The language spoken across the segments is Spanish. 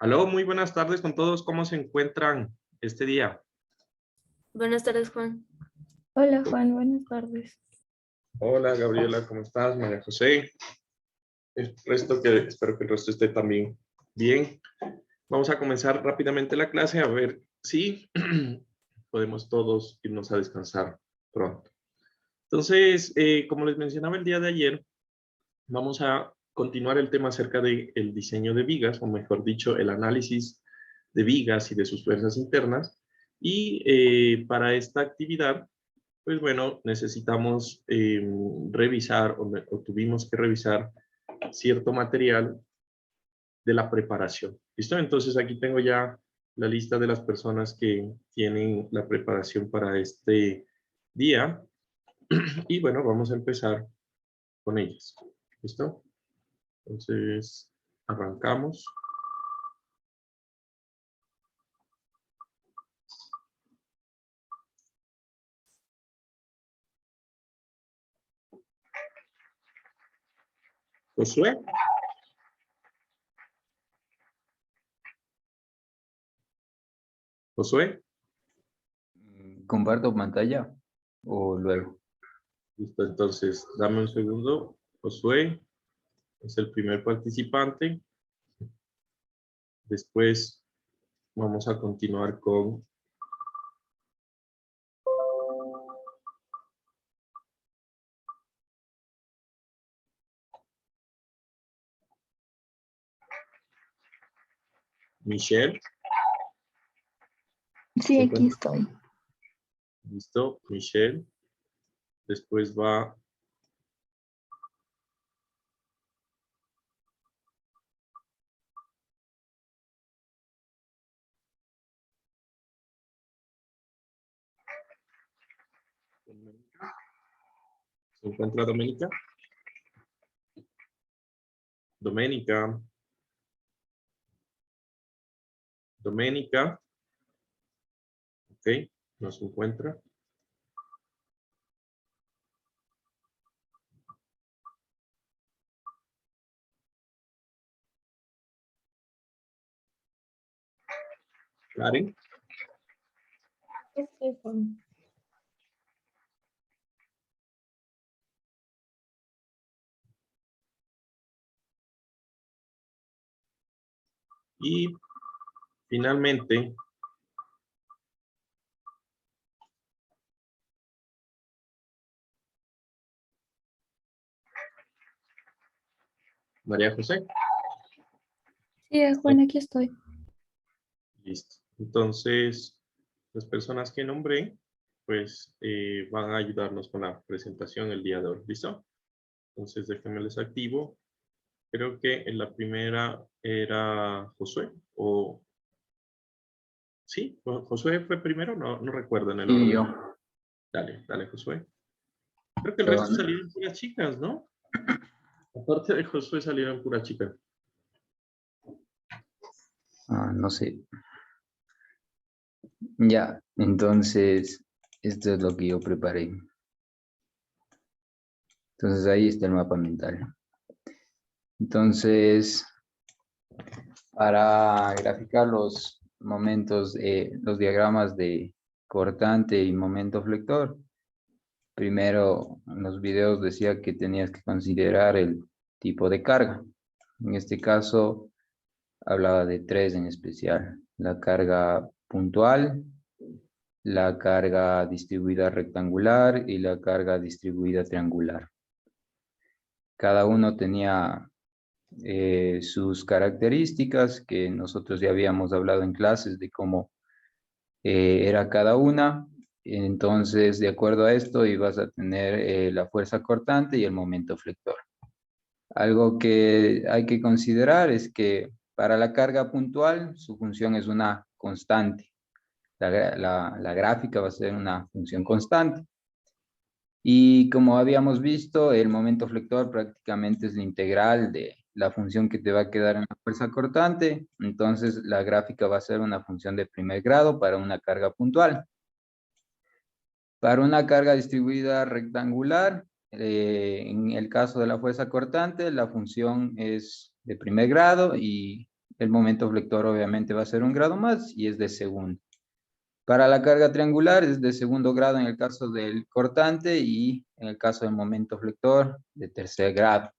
Aló, muy buenas tardes con todos. ¿Cómo se encuentran este día? Buenas tardes, Juan. Hola Juan, buenas tardes. Hola, Gabriela, ¿cómo estás? María José. Espero que el resto esté también bien. Vamos a comenzar rápidamente la clase a ver si podemos todos irnos a descansar pronto. Entonces, como les mencionaba el día de ayer, vamos a continuar el tema acerca del diseño de vigas, o mejor dicho, el análisis de vigas y de sus fuerzas internas. Y para esta actividad, pues bueno, necesitamos revisar o tuvimos que revisar cierto material de la preparación. ¿Listo? Entonces aquí tengo ya la lista de las personas que tienen la preparación para este día. Y bueno, vamos a empezar con ellas. ¿Listo? Entonces, arrancamos. Josué. Josué. ¿Comparto pantalla o luego? Listo, entonces, dame un segundo. Josué es el primer participante. Después vamos a continuar con Michelle. Sí, aquí estoy. Listo, Michelle. Después va ¿Se encuentra Doménica? Doménica. Doménica. Ok, no se encuentra. Karen. Estoy Juan. Y finalmente, María José. Sí, Juan, aquí estoy. Listo. Entonces, las personas que nombré, pues van a ayudarnos con la presentación el día de hoy. ¿Listo? Entonces, déjenme les activo. Creo que en la primera era Josué, o... ¿Sí? ¿Josué fue primero? No recuerdo en el Sí, orden. yo. Dale, Josué. Creo que el resto Perdón. salieron puras chicas, ¿no? Aparte de Josué salieron puras chicas. No sé. Ya, entonces, esto es lo que yo preparé. Entonces, ahí está el mapa mental. Entonces, para graficar los momentos, los diagramas de cortante y momento flector, primero en los videos decía que tenías que considerar el tipo de carga. En este caso, hablaba de tres en especial: la carga puntual, la carga distribuida rectangular y la carga distribuida triangular. Cada uno tenía sus características que nosotros ya habíamos hablado en clases de cómo era cada una. Entonces, de acuerdo a esto, ibas a tener la fuerza cortante y el momento flector. Algo que hay que considerar es que para la carga puntual, su función es una constante. La gráfica va a ser una función constante. Y como habíamos visto, el momento flector prácticamente es la integral de la función que te va a quedar en la fuerza cortante. Entonces, la gráfica va a ser una función de primer grado para una carga puntual. Para una carga distribuida rectangular, en el caso de la fuerza cortante, la función es de primer grado y el momento flector obviamente va a ser un grado más y es de segundo. Para la carga triangular es de segundo grado en el caso del cortante y en el caso del momento flector de tercer grado.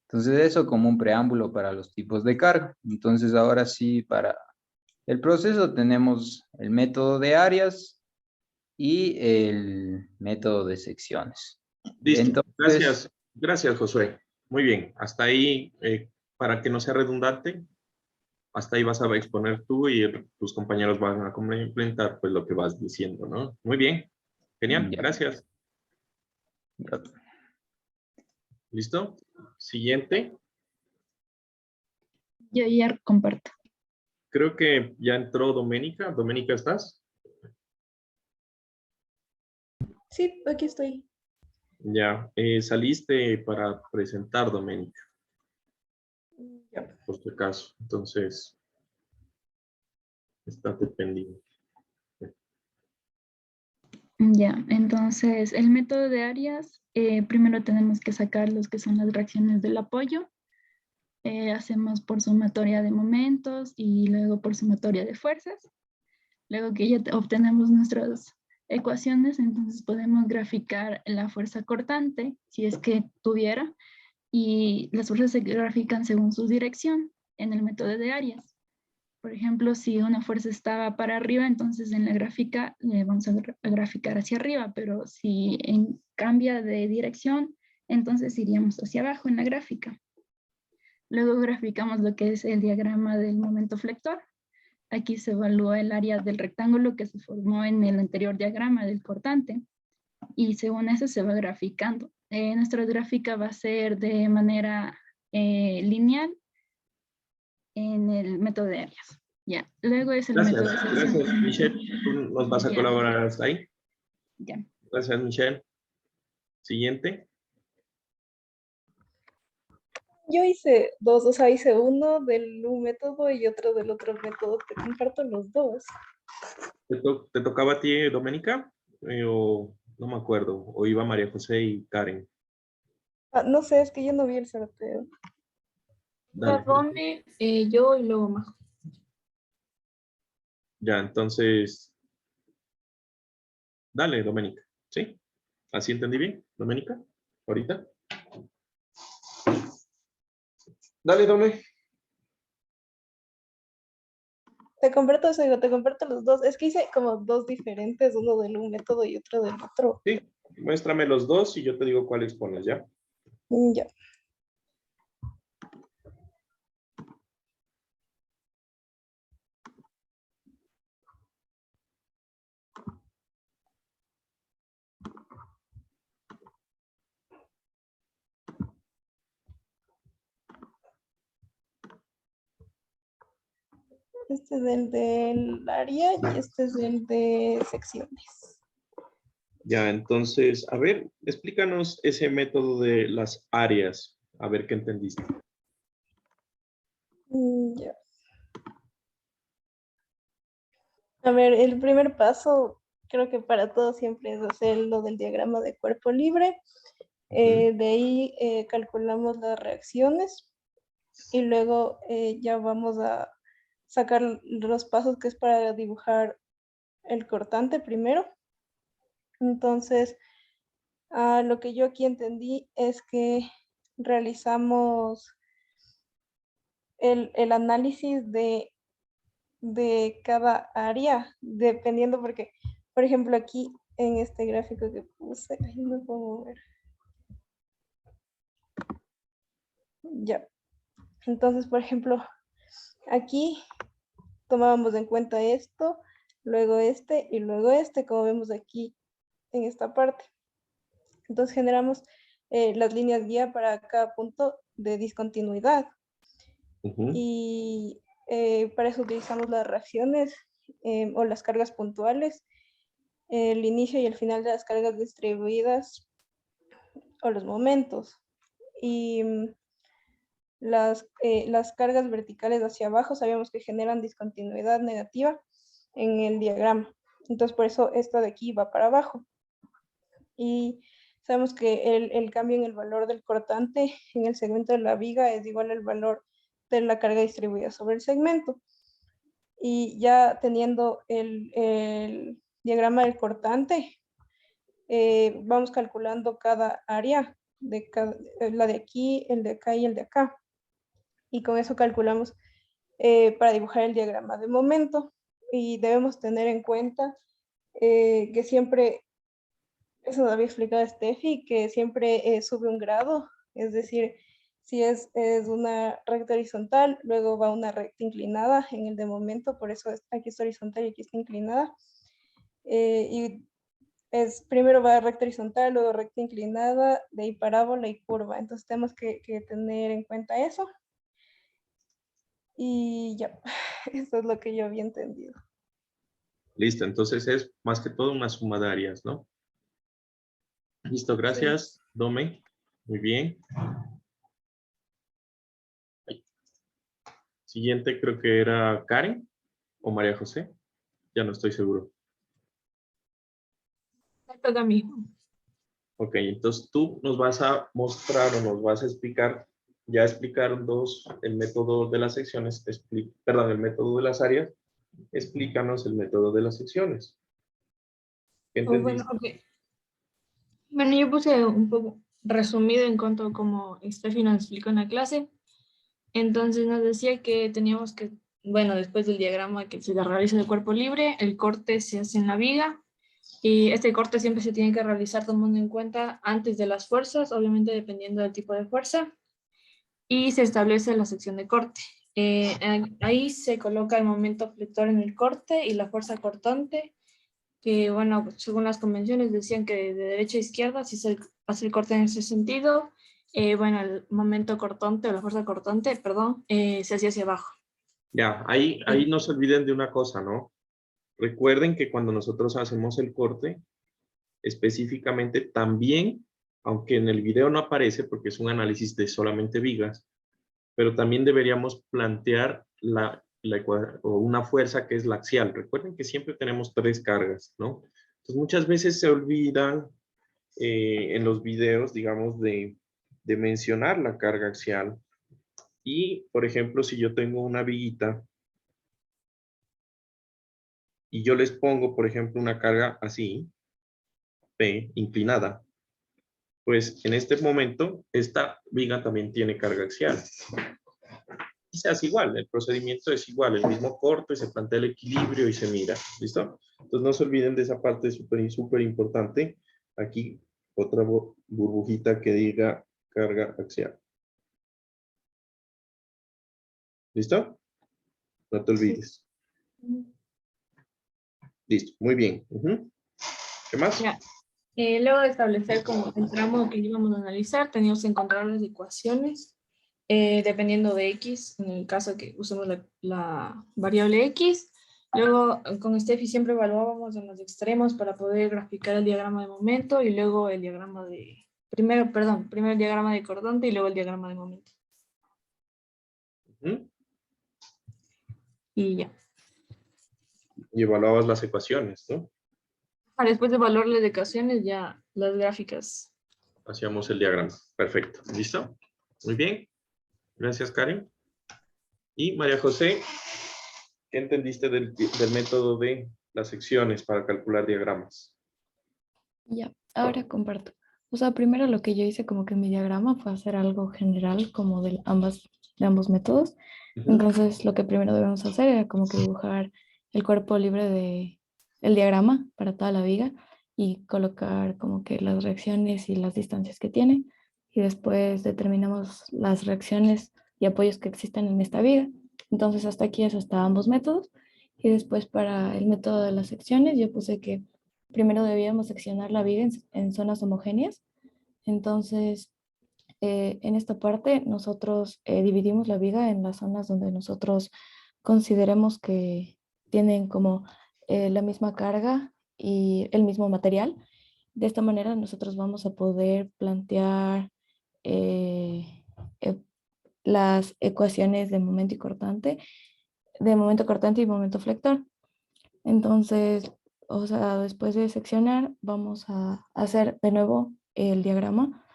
Entonces eso como un preámbulo para los tipos de carga. Entonces ahora sí, para el proceso tenemos el método de áreas y el método de secciones. Listo. Entonces, Gracias, Josué. Muy bien. Hasta ahí, para que no sea redundante, hasta ahí vas a exponer tú y tus compañeros van a complementar pues lo que vas diciendo, ¿no? Muy bien. Genial. ya, Gracias. ya. ¿Listo? Siguiente. Yo ya comparto. Creo que ya entró Doménica. Doménica, ¿estás? Sí, aquí estoy. Ya. Saliste para presentar, Doménica, Ya. por tu caso. Entonces, estate pendiente. Ya, entonces el método de áreas, primero tenemos que sacar los que son las reacciones del apoyo. Hacemos por sumatoria de momentos y luego por sumatoria de fuerzas. Luego que ya obtenemos nuestras ecuaciones, entonces podemos graficar la fuerza cortante, si es que tuviera, y las fuerzas se grafican según su dirección en el método de áreas. Por ejemplo, si una fuerza estaba para arriba, entonces en la gráfica vamos a graficar hacia arriba, pero si cambia de dirección, entonces iríamos hacia abajo en la gráfica. Luego graficamos lo que es el diagrama del momento flector. Aquí se evalúa el área del rectángulo que se formó en el anterior diagrama del cortante y según eso se va graficando. Nuestra gráfica va a ser de manera lineal en el método de áreas. Ya, luego es el método de sección. Gracias, Michelle. ¿Tú nos vas a Ya. colaborar hasta ahí? Ya. Gracias, Michelle. Siguiente. Yo hice dos, o sea, hice uno del un método y otro del otro método. Te comparto los dos. ¿Te tocaba a ti, Doménica? O no me acuerdo. O iba María José y Karen. Ah, no sé, es que yo no vi el sorteo. Dale. Dame, yo y luego Majo. Ya, entonces, dale, Doménica. ¿Sí? ¿Así entendí bien, Doménica? ¿Ahorita? Dale, Domé. Te comparto eso, digo, te comparto los dos. Es que hice como dos diferentes, uno del un método y otro del otro. Sí, muéstrame los dos y yo te digo cuál expones, ¿ya? Ya. Este es el del área y este es el de secciones. Ya, entonces, a ver, explícanos ese método de las áreas. A ver qué entendiste. Ya. A ver, el primer paso, creo que para todos siempre es hacer lo del diagrama de cuerpo libre. De ahí calculamos las reacciones y luego ya vamos a sacar los pasos que es para dibujar el cortante primero. Entonces, lo que yo aquí entendí es que realizamos el análisis de cada área, dependiendo porque, por ejemplo, aquí en este gráfico que puse, ahí me puedo mover. Ya. Entonces, por ejemplo, aquí tomábamos en cuenta esto, luego este y luego este, como vemos aquí en esta parte. Entonces generamos las líneas guía para cada punto de discontinuidad. Y para eso utilizamos las reacciones o las cargas puntuales, el inicio y el final de las cargas distribuidas o los momentos. Y las cargas verticales hacia abajo sabemos que generan discontinuidad negativa en el diagrama. Entonces por eso esta de aquí va para abajo. Y sabemos que el cambio en el valor del cortante en el segmento de la viga es igual al valor de la carga distribuida sobre el segmento. Y ya teniendo el diagrama del cortante, vamos calculando cada área, la de aquí, el de acá y el de acá. Y con eso calculamos para dibujar el diagrama de momento. Y debemos tener en cuenta que siempre, eso lo había explicado Steffi, que siempre sube un grado, es decir, si es una recta horizontal, luego va una recta inclinada en el de momento, por eso aquí está horizontal y aquí está inclinada. Y primero va recta horizontal, luego recta inclinada, de ahí parábola y curva. Entonces tenemos que tener en cuenta eso. Y ya, eso es lo que yo había entendido. Listo, entonces es más que todo una suma de áreas, ¿no? Listo, gracias, Dome. Muy bien. Siguiente creo que era Karen o María José. Ya no estoy seguro. Me toca a mí. Ok, entonces tú nos vas a mostrar o nos vas a explicar, ya explicaron el método de las secciones, perdón, el método de las áreas. Explícanos el método de las secciones. ¿Qué Bueno, entendiste? ok. Bueno, yo puse un poco resumido en cuanto a cómo Steffi nos explicó en la clase. Entonces nos decía que teníamos que, bueno, después del diagrama que se realiza el cuerpo libre, el corte se hace en la viga. Y este corte siempre se tiene que realizar tomando en cuenta antes de las fuerzas, obviamente dependiendo del tipo de fuerza, y se establece la sección de corte. Ahí se coloca el momento flector en el corte y la fuerza cortante, que bueno, según las convenciones decían que de derecha a izquierda, si se hace el corte en ese sentido, bueno, el momento cortante o la fuerza cortante, perdón, se hacía hacia abajo. Ya, ahí no se olviden de una cosa, ¿no? Recuerden que cuando nosotros hacemos el corte, específicamente también, aunque en el video no aparece porque es un análisis de solamente vigas, pero también deberíamos plantear una fuerza que es la axial. Recuerden que siempre tenemos tres cargas, ¿no? Entonces muchas veces se olvidan en los videos, digamos, de mencionar la carga axial. Y, por ejemplo, si yo tengo una viguita y yo les pongo, por ejemplo, una carga así, P, inclinada, pues en este momento esta viga también tiene carga axial. Y se hace igual, el procedimiento es igual, el mismo corte, se plantea el equilibrio y se mira, ¿listo? Entonces no se olviden de esa parte súper importante. Aquí otra burbujita que diga carga axial. ¿Listo? No te olvides. Listo, muy bien. ¿Qué más? Ya. Luego de establecer como el tramo que íbamos a analizar, teníamos que encontrar las ecuaciones dependiendo de X, en el caso que usemos la variable X. Luego con Steffi siempre evaluábamos en los extremos para poder graficar el diagrama de momento y luego el diagrama de, primero el diagrama de cortante y luego el diagrama de momento. Y ya. Y evaluabas las ecuaciones, ¿no? Después de evaluar las ecuaciones, ya las gráficas. Hacíamos el diagrama. Perfecto. ¿Listo? Muy bien. Gracias, Karen. Y María José, ¿qué entendiste del método de las secciones para calcular diagramas? Ya, ahora comparto. O sea, primero lo que yo hice como que en mi diagrama fue hacer algo general como de ambos métodos. Entonces, lo que primero debemos hacer era como que dibujar el cuerpo libre de el diagrama para toda la viga y colocar como que las reacciones y las distancias que tiene. Y después determinamos las reacciones y apoyos que existen en esta viga. Entonces, hasta aquí es hasta ambos métodos. Y después para el método de las secciones, yo puse que primero debíamos seccionar la viga en zonas homogéneas. Entonces, en esta parte nosotros dividimos la viga en las zonas donde nosotros consideremos que tienen como la misma carga y el mismo material. De esta manera nosotros vamos a poder plantear eh, eh, las ecuaciones de momento cortante y momento flector. Entonces, o sea, después de seccionar, vamos a hacer de nuevo el diagrama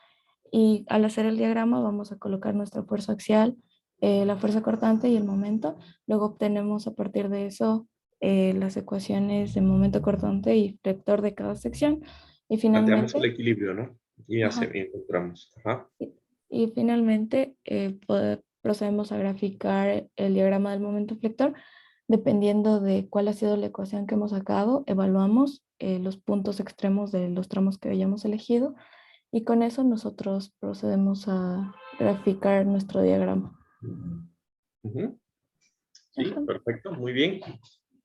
y al hacer el diagrama vamos a colocar nuestra fuerza axial la fuerza cortante y el momento. Luego obtenemos a partir de eso las ecuaciones de momento cortante y vector de cada sección. Y Planteamos el finalmente, equilibrio, ¿no? Y ajá, encontramos. Ajá. y finalmente procedemos a graficar el diagrama del momento flector. Dependiendo de cuál ha sido la ecuación que hemos sacado, evaluamos los puntos extremos de los tramos que hayamos elegido y con eso nosotros procedemos a graficar nuestro diagrama. Ujú. Sí, Ajá. perfecto, muy bien.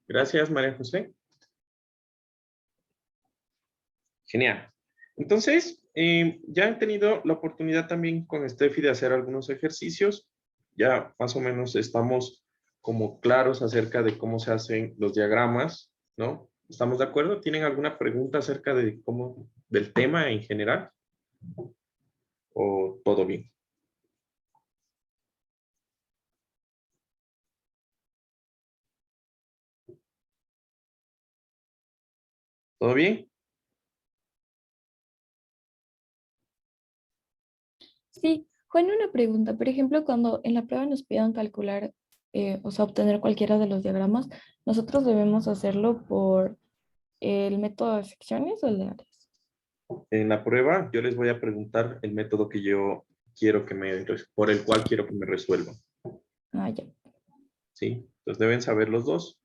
Gracias, María José. Genial. Entonces, ya han tenido la oportunidad también con Steffi de hacer algunos ejercicios. Ya más o menos estamos como claros acerca de cómo se hacen los diagramas, ¿no? ¿Estamos de acuerdo? ¿Tienen alguna pregunta acerca de cómo, del tema en general? ¿O todo bien? ¿Todo bien? Sí, Juan, una pregunta. Por ejemplo, cuando en la prueba nos pidan calcular, o sea, obtener cualquiera de los diagramas, ¿nosotros debemos hacerlo por el método de secciones o el de áreas? En la prueba yo les voy a preguntar el método que yo quiero que por el cual quiero que me resuelvan, Ah, ya. ¿sí? Entonces deben saber los dos.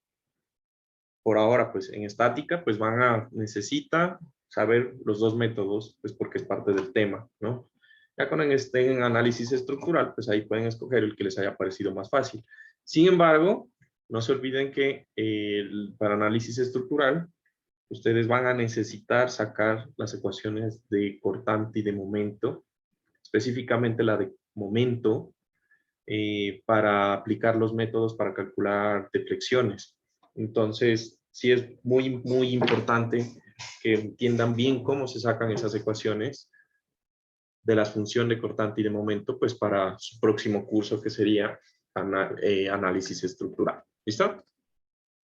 Por ahora, pues en estática, pues necesita saber los dos métodos, pues porque es parte del tema, ¿no? Ya cuando estén en análisis estructural, pues ahí pueden escoger el que les haya parecido más fácil. Sin embargo, no se olviden que para análisis estructural, ustedes van a necesitar sacar las ecuaciones de cortante y de momento, específicamente la de momento, para aplicar los métodos para calcular deflexiones. Entonces, sí es muy importante que entiendan bien cómo se sacan esas ecuaciones de la función de cortante y de momento, pues para su próximo curso que sería análisis estructural. ¿Listo?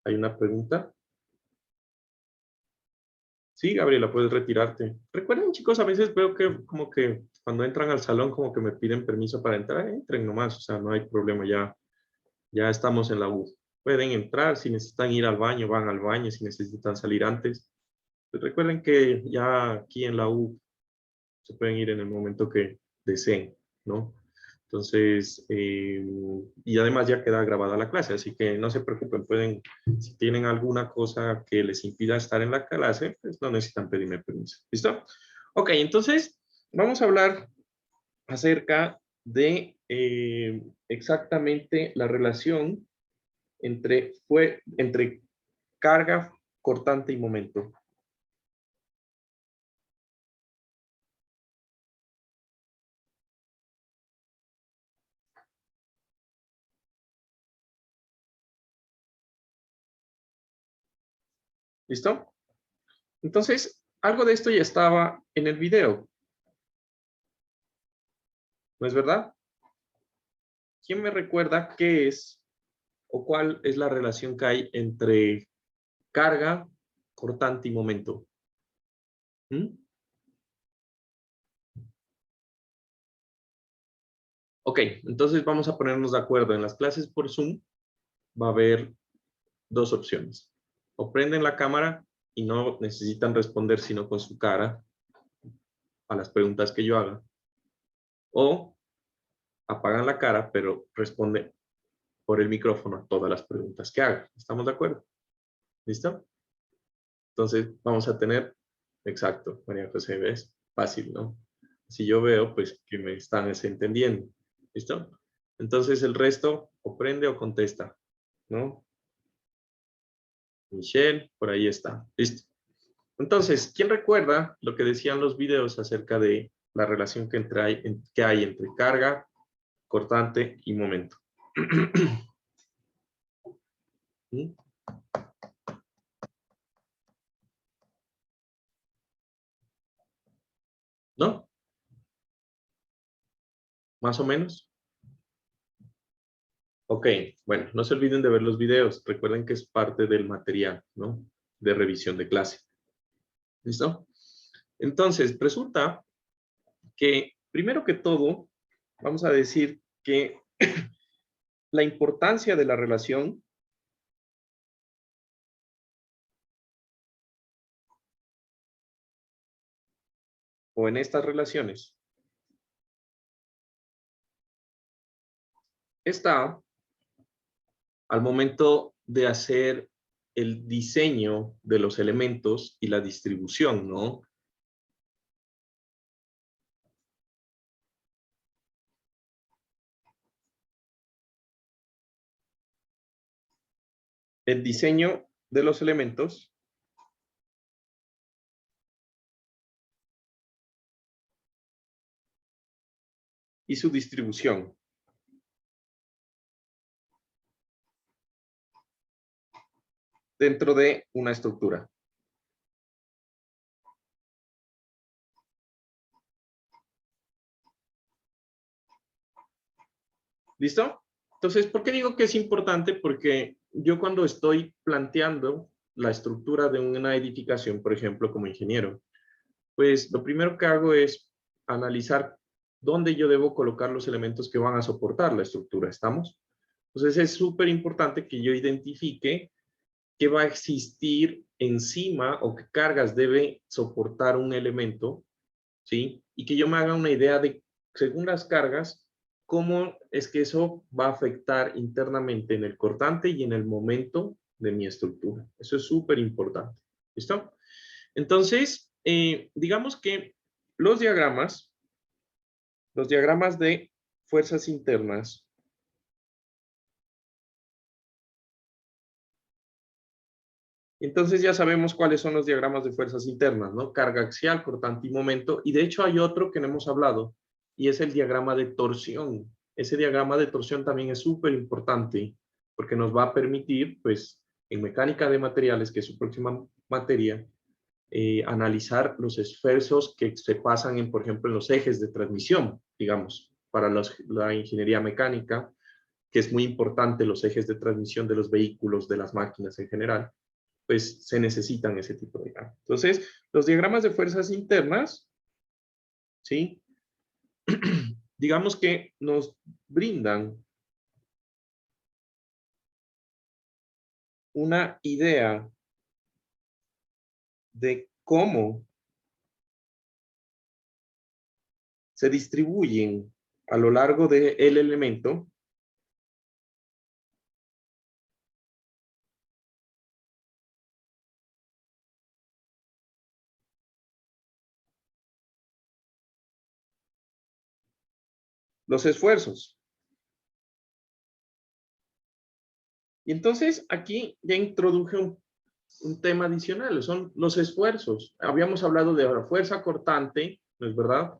¿Hay una pregunta? Sí, Gabriela, puedes retirarte. Recuerden, chicos, a veces veo que como que cuando entran al salón como que me piden permiso para entrar, entren nomás, o sea, no hay problema, ya estamos en la U. Pueden entrar, si necesitan ir al baño, van al baño, si necesitan salir antes. Pues recuerden que ya aquí en la U se pueden ir en el momento que deseen, ¿no? Entonces, y además ya queda grabada la clase, así que no se preocupen, pueden, si tienen alguna cosa que les impida estar en la clase, pues no necesitan pedirme permiso. ¿Listo? Ok, entonces vamos a hablar acerca de exactamente la relación entre carga, cortante y momento. ¿Listo? Entonces, algo de esto ya estaba en el video. ¿No es verdad? ¿Quién me recuerda qué es o cuál es la relación que hay entre carga, cortante y momento? ¿Mm? Ok, entonces vamos a ponernos de acuerdo. En las clases por Zoom va a haber dos opciones. O prenden la cámara y no necesitan responder sino con su cara a las preguntas que yo haga. O apagan la cara, pero responde por el micrófono a todas las preguntas que haga. ¿Estamos de acuerdo? ¿Listo? Entonces vamos a tener, exacto, María José, ¿ves? Fácil, ¿no? Si yo veo, pues que me están entendiendo. ¿Listo? Entonces el resto o prende o contesta, ¿no? Michelle, por ahí está. Listo. Entonces, ¿quién recuerda lo que decían los videos acerca de la relación que hay entre carga, cortante y momento? ¿Mm? ¿No? ¿Más o menos? Ok, bueno, no se olviden de ver los videos. Recuerden que es parte del material, ¿no? De revisión de clase. ¿Listo? Entonces, resulta que, primero que todo, vamos a decir que la importancia de la relación o en estas relaciones está al momento de hacer el diseño de los elementos y la distribución, ¿no? El diseño de los elementos y su distribución. Dentro de una estructura. ¿Listo? Entonces, ¿por qué digo que es importante? Porque yo cuando estoy planteando la estructura de una edificación, por ejemplo, como ingeniero, pues lo primero que hago es analizar dónde yo debo colocar los elementos que van a soportar la estructura. ¿Estamos? Entonces, es súper importante que yo identifique qué va a existir encima o qué cargas debe soportar un elemento, ¿sí? Y que yo me haga una idea de, según las cargas, cómo es que eso va a afectar internamente en el cortante y en el momento de mi estructura. Eso es súper importante. ¿Listo? Entonces, digamos que los diagramas de fuerzas internas, entonces ya sabemos cuáles son los diagramas de fuerzas internas, ¿no? Carga axial, cortante y momento. Y de hecho hay otro que no hemos hablado, y es el diagrama de torsión. Ese diagrama de torsión también es súper importante, porque nos va a permitir, pues, en mecánica de materiales, que es su próxima materia, analizar los esfuerzos que se pasan en, por ejemplo, en los ejes de transmisión, digamos, para la ingeniería mecánica, que es muy importante los ejes de transmisión de los vehículos, de las máquinas en general, pues se necesitan ese tipo de diagramas. Entonces, los diagramas de fuerzas internas, ¿sí? Digamos que nos brindan una idea de cómo se distribuyen a lo largo del elemento los esfuerzos. Y entonces aquí ya introduje un tema adicional, son los esfuerzos. Habíamos hablado de la fuerza cortante, ¿no es verdad?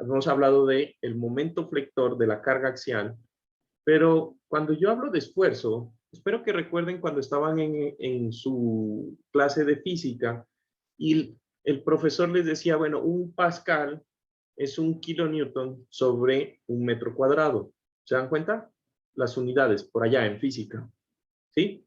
Hemos hablado de el momento flector de la carga axial, pero cuando yo hablo de esfuerzo, espero que recuerden cuando estaban en su clase de física y el profesor les decía, bueno, un pascal es 1 kilonewton sobre 1 metro cuadrado. ¿Se dan cuenta? Las unidades por allá en física. ¿Sí?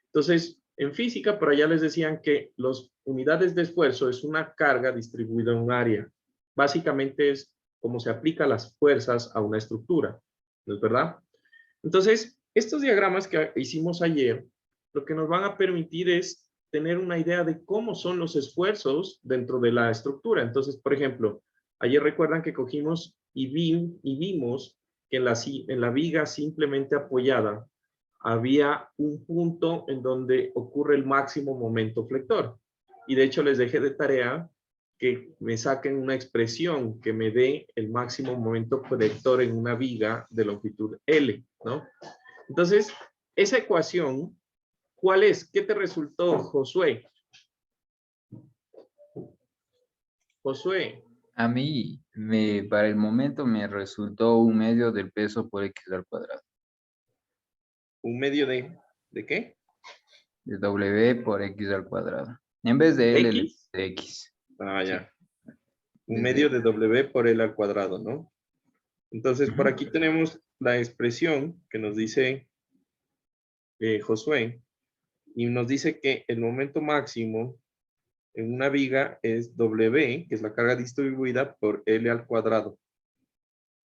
Entonces, en física, por allá les decían que las unidades de esfuerzo es una carga distribuida en un área. Básicamente es como se aplica las fuerzas a una estructura. ¿No es verdad? Entonces, estos diagramas que hicimos ayer, lo que nos van a permitir es tener una idea de cómo son los esfuerzos dentro de la estructura. Entonces, por ejemplo, ayer recuerdan que cogimos y vimos que en la viga simplemente apoyada había un punto en donde ocurre el máximo momento flector. Y de hecho les dejé de tarea que me saquen una expresión que me dé el máximo momento flector en una viga de longitud L, ¿no? Entonces, esa ecuación, ¿cuál es? ¿Qué te resultó, Josué? Josué. A mí, para el momento, me resultó 1/2 del peso por x al cuadrado. ¿Un medio de qué? De W por x al cuadrado. En vez de L, ¿X? de x. Ah, ya. Sí. Un medio de W por L al cuadrado, ¿no? Entonces, por aquí tenemos la expresión que nos dice Josué, y nos dice que el momento máximo en una viga es W, que es la carga distribuida por L al cuadrado.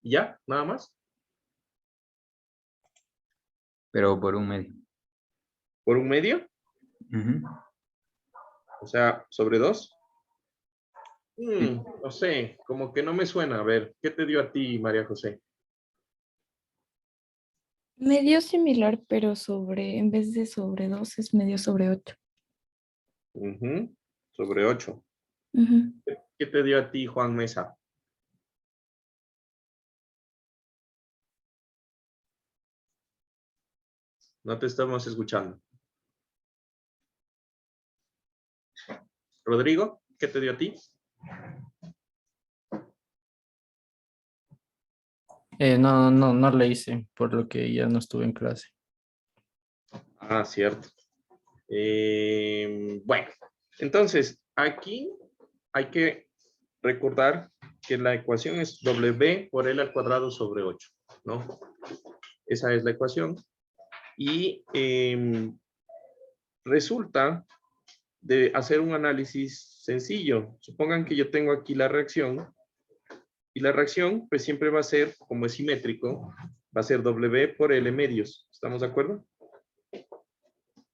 ¿Ya? ¿Nada más? pero por un medio. ¿Por un medio? Ujú. O sea, ¿sobre 2? Sí. No sé, como que no me suena. A ver, ¿qué te dio a ti, María José? Medio similar, pero en vez de sobre 2 es medio sobre 8. Ujú, sobre 8. Ujú. ¿Qué te dio a ti, Juan Mesa? No te estamos escuchando. Rodrigo, ¿qué te dio a ti? No le hice, por lo que ya no estuve en clase. Ah, cierto. Bueno, entonces aquí hay que recordar que la ecuación es W por L al cuadrado sobre 8, ¿no? Esa es la ecuación. Y resulta de hacer un análisis sencillo. Supongan que yo tengo aquí la reacción y la reacción pues siempre va a ser, como es simétrico, va a ser W por L medios. ¿Estamos de acuerdo?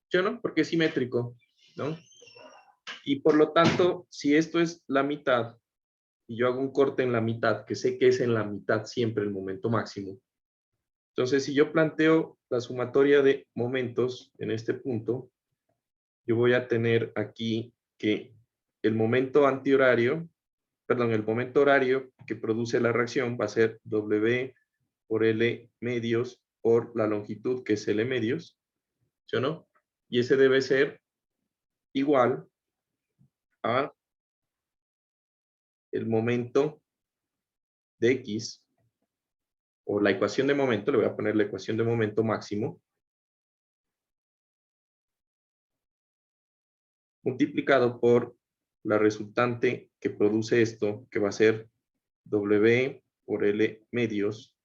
¿Yo no? Porque es simétrico, ¿no? Y por lo tanto, si esto es la mitad y yo hago un corte en la mitad, que sé que es en la mitad siempre el momento máximo, entonces si yo planteo la sumatoria de momentos en este punto, yo voy a tener aquí que el momento antihorario, perdón, el momento horario que produce la reacción va a ser W por L medios por la longitud que es L medios, ¿sí o no? Y ese debe ser igual a el momento de X, o la ecuación de momento, le voy a poner la ecuación de momento máximo, multiplicado por la resultante que produce esto, que va a ser W por L medios,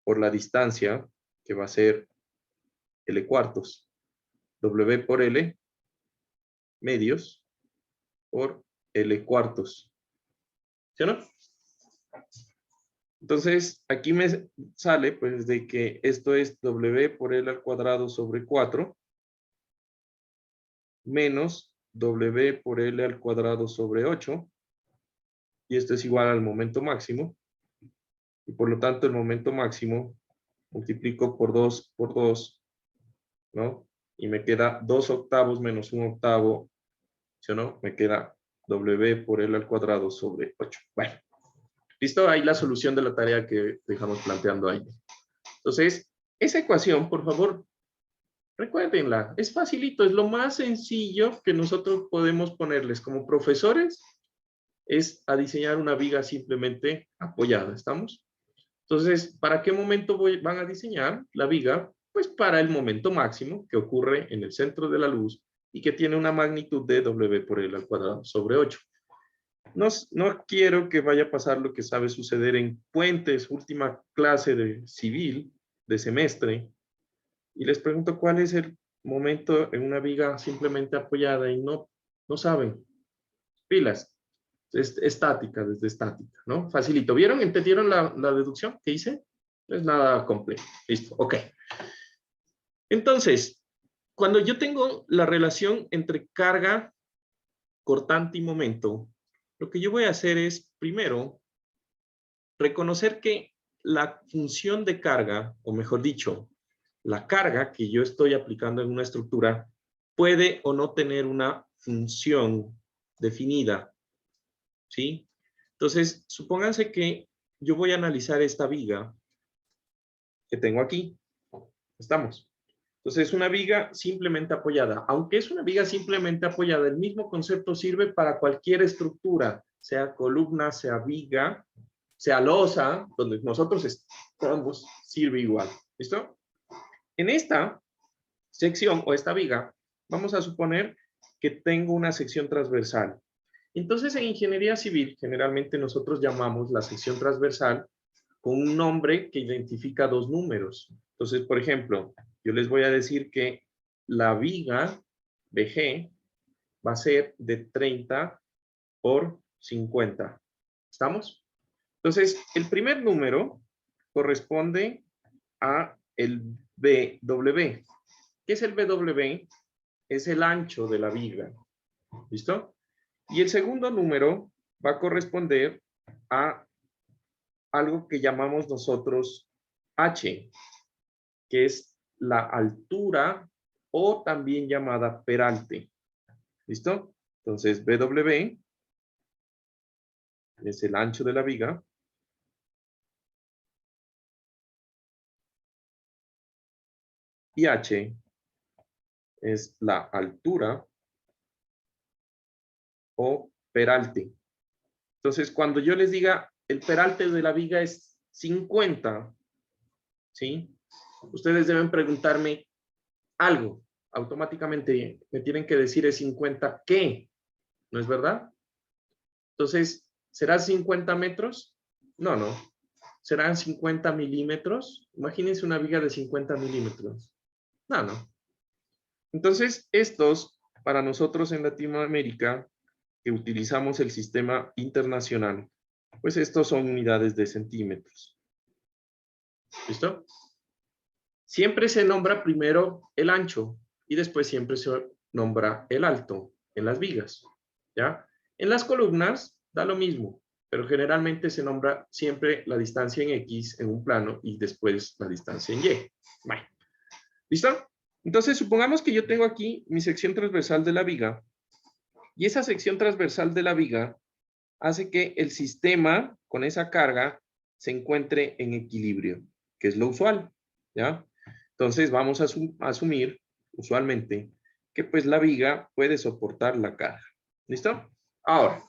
por la distancia, que va a ser L cuartos. W por L medios por L cuartos. ¿Sí o no? Entonces, aquí me sale, pues, de que esto es W por L al cuadrado sobre 4 menos W por L al cuadrado sobre 8. Y esto es igual al momento máximo. Y por lo tanto, el momento máximo multiplico por 2, ¿no? Y me queda 2 octavos menos 1 octavo, ¿sí o no? Me queda W por L al cuadrado sobre 8. Bueno, listo, ahí la solución de la tarea que dejamos planteando ahí. Entonces, esa ecuación, por favor, recuérdenla. Es facilito, es lo más sencillo que nosotros podemos ponerles como profesores, es a diseñar una viga simplemente apoyada, ¿estamos? Entonces, ¿para qué momento van a diseñar la viga? Pues para el momento máximo que ocurre en el centro de la luz y que tiene una magnitud de W por L al cuadrado sobre 8. No quiero que vaya a pasar lo que sabe suceder en Puentes, última clase de civil, de semestre, y les pregunto cuál es el momento en una viga simplemente apoyada y no saben. Pilas. Es estática, desde estática, ¿no? Facilito. ¿Vieron? ¿Entendieron la deducción que hice? No es nada complejo. Listo, ok. Entonces, cuando yo tengo la relación entre carga, cortante y momento, lo que yo voy a hacer es, primero, reconocer que la función de carga, o mejor dicho, la carga que yo estoy aplicando en una estructura, puede o no tener una función definida, ¿sí? Entonces, supónganse que yo voy a analizar esta viga que tengo aquí. ¿Estamos? Entonces, es una viga simplemente apoyada. Aunque es una viga simplemente apoyada, el mismo concepto sirve para cualquier estructura, sea columna, sea viga, sea losa, donde nosotros estamos, sirve igual. ¿Listo? En esta sección o esta viga, vamos a suponer que tengo una sección transversal. Entonces, en ingeniería civil, generalmente nosotros llamamos la sección transversal con un nombre que identifica dos números. Entonces, por ejemplo, yo les voy a decir que la viga BG va a ser de 30 por 50. ¿Estamos? Entonces, el primer número corresponde a el BW. ¿Qué es el BW? Es el ancho de la viga. ¿Listo? Y el segundo número va a corresponder a algo que llamamos nosotros H, que es la altura o también llamada peralte. ¿Listo? Entonces, BW es el ancho de la viga. Y H es la altura o peralte. Entonces, cuando yo les diga el peralte de la viga es 50, ¿sí? Ustedes deben preguntarme algo. Automáticamente me tienen que decir es 50 ¿qué? ¿No es verdad? Entonces, ¿será 50 metros? No, no. ¿Serán 50 milímetros? Imagínense una viga de 50 milímetros. No, no. Entonces, estos, para nosotros en Latinoamérica, que utilizamos el sistema internacional, pues estos son unidades de centímetros. ¿Listo? Siempre se nombra primero el ancho y después siempre se nombra el alto en las vigas, ¿ya? En las columnas da lo mismo, pero generalmente se nombra siempre la distancia en X en un plano y después la distancia en Y. Bueno, ¿listo? Entonces, supongamos que yo tengo aquí mi sección transversal de la viga y esa sección transversal de la viga hace que el sistema con esa carga se encuentre en equilibrio, que es lo usual, ¿ya? Entonces vamos a asumir, usualmente, que pues la viga puede soportar la carga. ¿Listo? Ahora,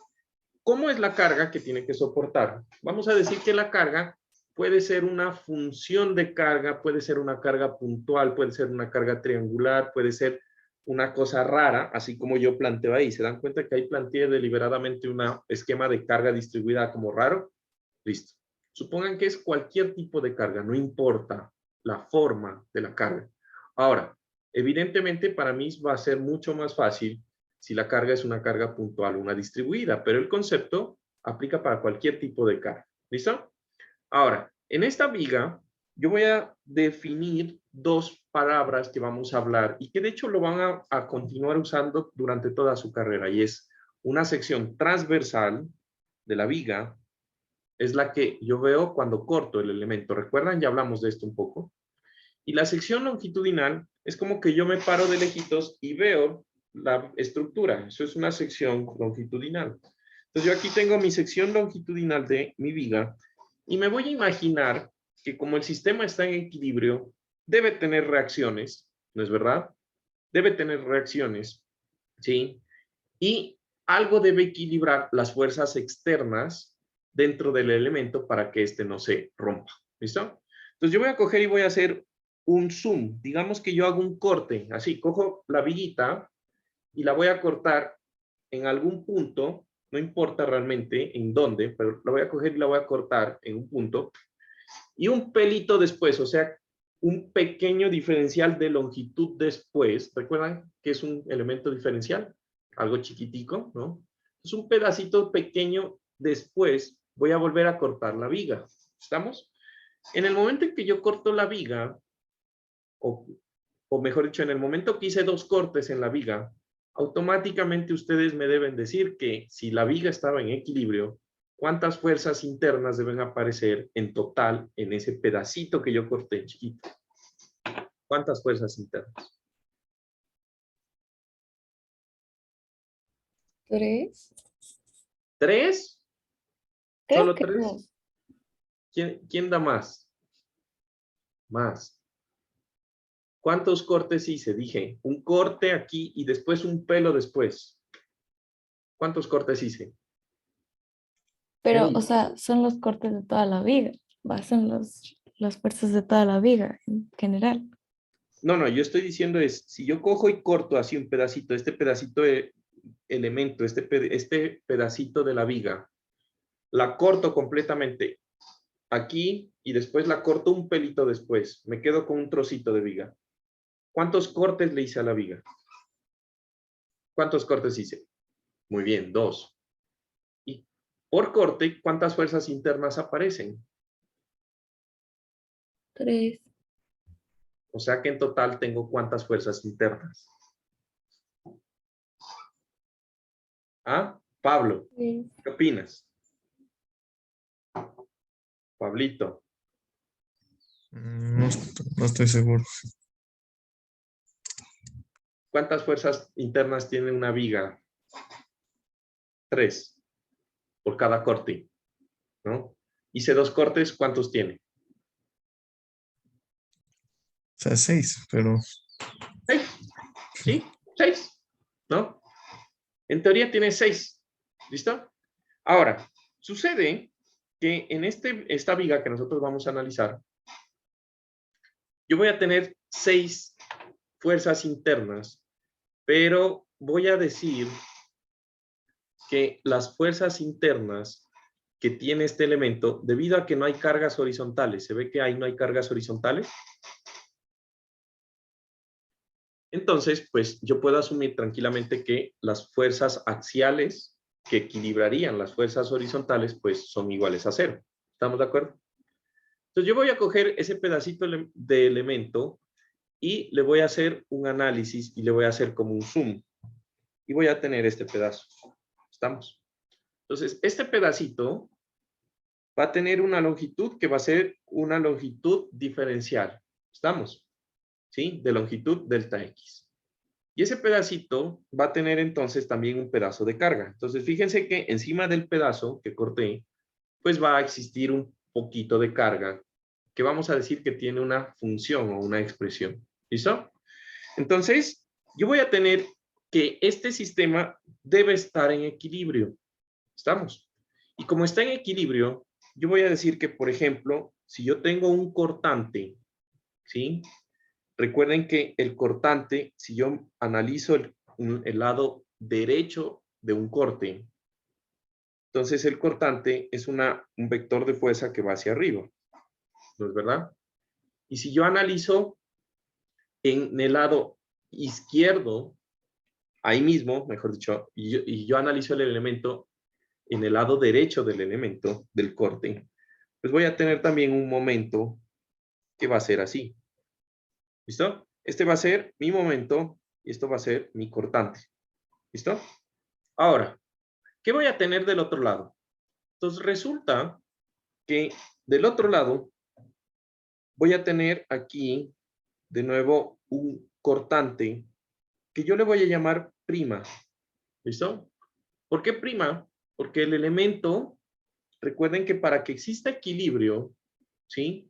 ¿cómo es la carga que tiene que soportar? Vamos a decir que la carga puede ser una función de carga, puede ser una carga puntual, puede ser una carga triangular, puede ser una cosa rara, así como yo planteo ahí. ¿Se dan cuenta que ahí planteé deliberadamente un esquema de carga distribuida como raro? Listo. Supongan que es cualquier tipo de carga, no importa la forma de la carga. Ahora, evidentemente para mí va a ser mucho más fácil si la carga es una carga puntual, una distribuida, pero el concepto aplica para cualquier tipo de carga. ¿Listo? Ahora, en esta viga, yo voy a definir dos palabras que vamos a hablar y que de hecho lo van a continuar usando durante toda su carrera, y es una sección transversal de la viga, es la que yo veo cuando corto el elemento. ¿Recuerdan? Ya hablamos de esto un poco. Y la sección longitudinal es como que yo me paro de lejitos y veo la estructura. Eso es una sección longitudinal. Entonces yo aquí tengo mi sección longitudinal de mi viga y me voy a imaginar que como el sistema está en equilibrio, debe tener reacciones, ¿no es verdad? Debe tener reacciones, ¿sí? Y algo debe equilibrar las fuerzas externas dentro del elemento para que éste no se rompa. ¿Listo? Entonces yo voy a coger y voy a hacer un zoom. Digamos que yo hago un corte, así, cojo la viguita y la voy a cortar en algún punto, no importa realmente en dónde, pero la voy a coger y la voy a cortar en un punto, y un pelito después, o sea, un pequeño diferencial de longitud después. ¿Recuerdan que es un elemento diferencial? Algo chiquitico, ¿no? Es un pedacito pequeño después. Voy a volver a cortar la viga. ¿Estamos? En el momento en que yo corto la viga, o mejor dicho, en el momento que hice dos cortes en la viga, automáticamente ustedes me deben decir que si la viga estaba en equilibrio, ¿cuántas fuerzas internas deben aparecer en total en ese pedacito que yo corté chiquito? ¿Cuántas fuerzas internas? 3. ¿Tres? Creo ¿Solo que tres? no. ¿Quién da más? Más. ¿Cuántos cortes hice? Dije, un corte aquí y después un pelo después. ¿Cuántos cortes hice? Pero, Uno. o sea, son los cortes de toda la viga. Son las fuerzas de toda la viga en general. No, no, yo estoy diciendo es, si yo cojo y corto así un pedacito, este pedacito de elemento, este pedacito de la viga, la corto completamente aquí y después la corto un pelito después, me quedo con un trocito de viga. ¿Cuántos cortes le hice a la viga? ¿Cuántos cortes hice? Muy bien, 2. Y por corte, ¿cuántas fuerzas internas aparecen? 3. O sea que en total tengo ¿cuántas fuerzas internas? ¿Ah? Pablo, Sí. ¿qué opinas? Pablito. No, no estoy seguro. ¿Cuántas fuerzas internas tiene una viga? 3 por cada corte, ¿no? Hice 2 cortes, ¿cuántos tiene? O sea, 6, pero 6, ¿sí? 6, ¿no? En teoría tiene 6, ¿listo? Ahora, sucede que en esta viga que nosotros vamos a analizar, yo voy a tener 6 fuerzas internas, pero voy a decir que las fuerzas internas que tiene este elemento, debido a que no hay cargas horizontales, ¿se ve que ahí no hay cargas horizontales? Entonces, pues yo puedo asumir tranquilamente que las fuerzas axiales que equilibrarían las fuerzas horizontales, pues son iguales a 0. ¿Estamos de acuerdo? Entonces yo voy a coger ese pedacito de elemento y le voy a hacer un análisis y le voy a hacer como un zoom. Y voy a tener este pedazo. ¿Estamos? Entonces, este pedacito va a tener una longitud que va a ser una longitud diferencial. ¿Estamos? ¿Sí? De longitud delta X. Y ese pedacito va a tener entonces también un pedazo de carga. Entonces, fíjense que encima del pedazo que corté, pues va a existir un poquito de carga, que vamos a decir que tiene una función o una expresión. ¿Listo? Entonces, yo voy a tener que este sistema debe estar en equilibrio. ¿Estamos? Y como está en equilibrio, yo voy a decir que, por ejemplo, si yo tengo un cortante, ¿sí? Recuerden que el cortante, si yo analizo el lado derecho de un corte, entonces el cortante es un vector de fuerza que va hacia arriba, ¿no es verdad? Y si yo analizo en el lado izquierdo, ahí mismo, mejor dicho, y yo analizo el elemento en el lado derecho del elemento, del corte, pues voy a tener también un momento que va a ser así. ¿Listo? Este va a ser mi momento y esto va a ser mi cortante. ¿Listo? Ahora, ¿qué voy a tener del otro lado? Entonces resulta que del otro lado voy a tener aquí de nuevo un cortante que yo le voy a llamar prima. ¿Listo? ¿Por qué prima? Porque el elemento, recuerden que para que exista equilibrio, ¿sí?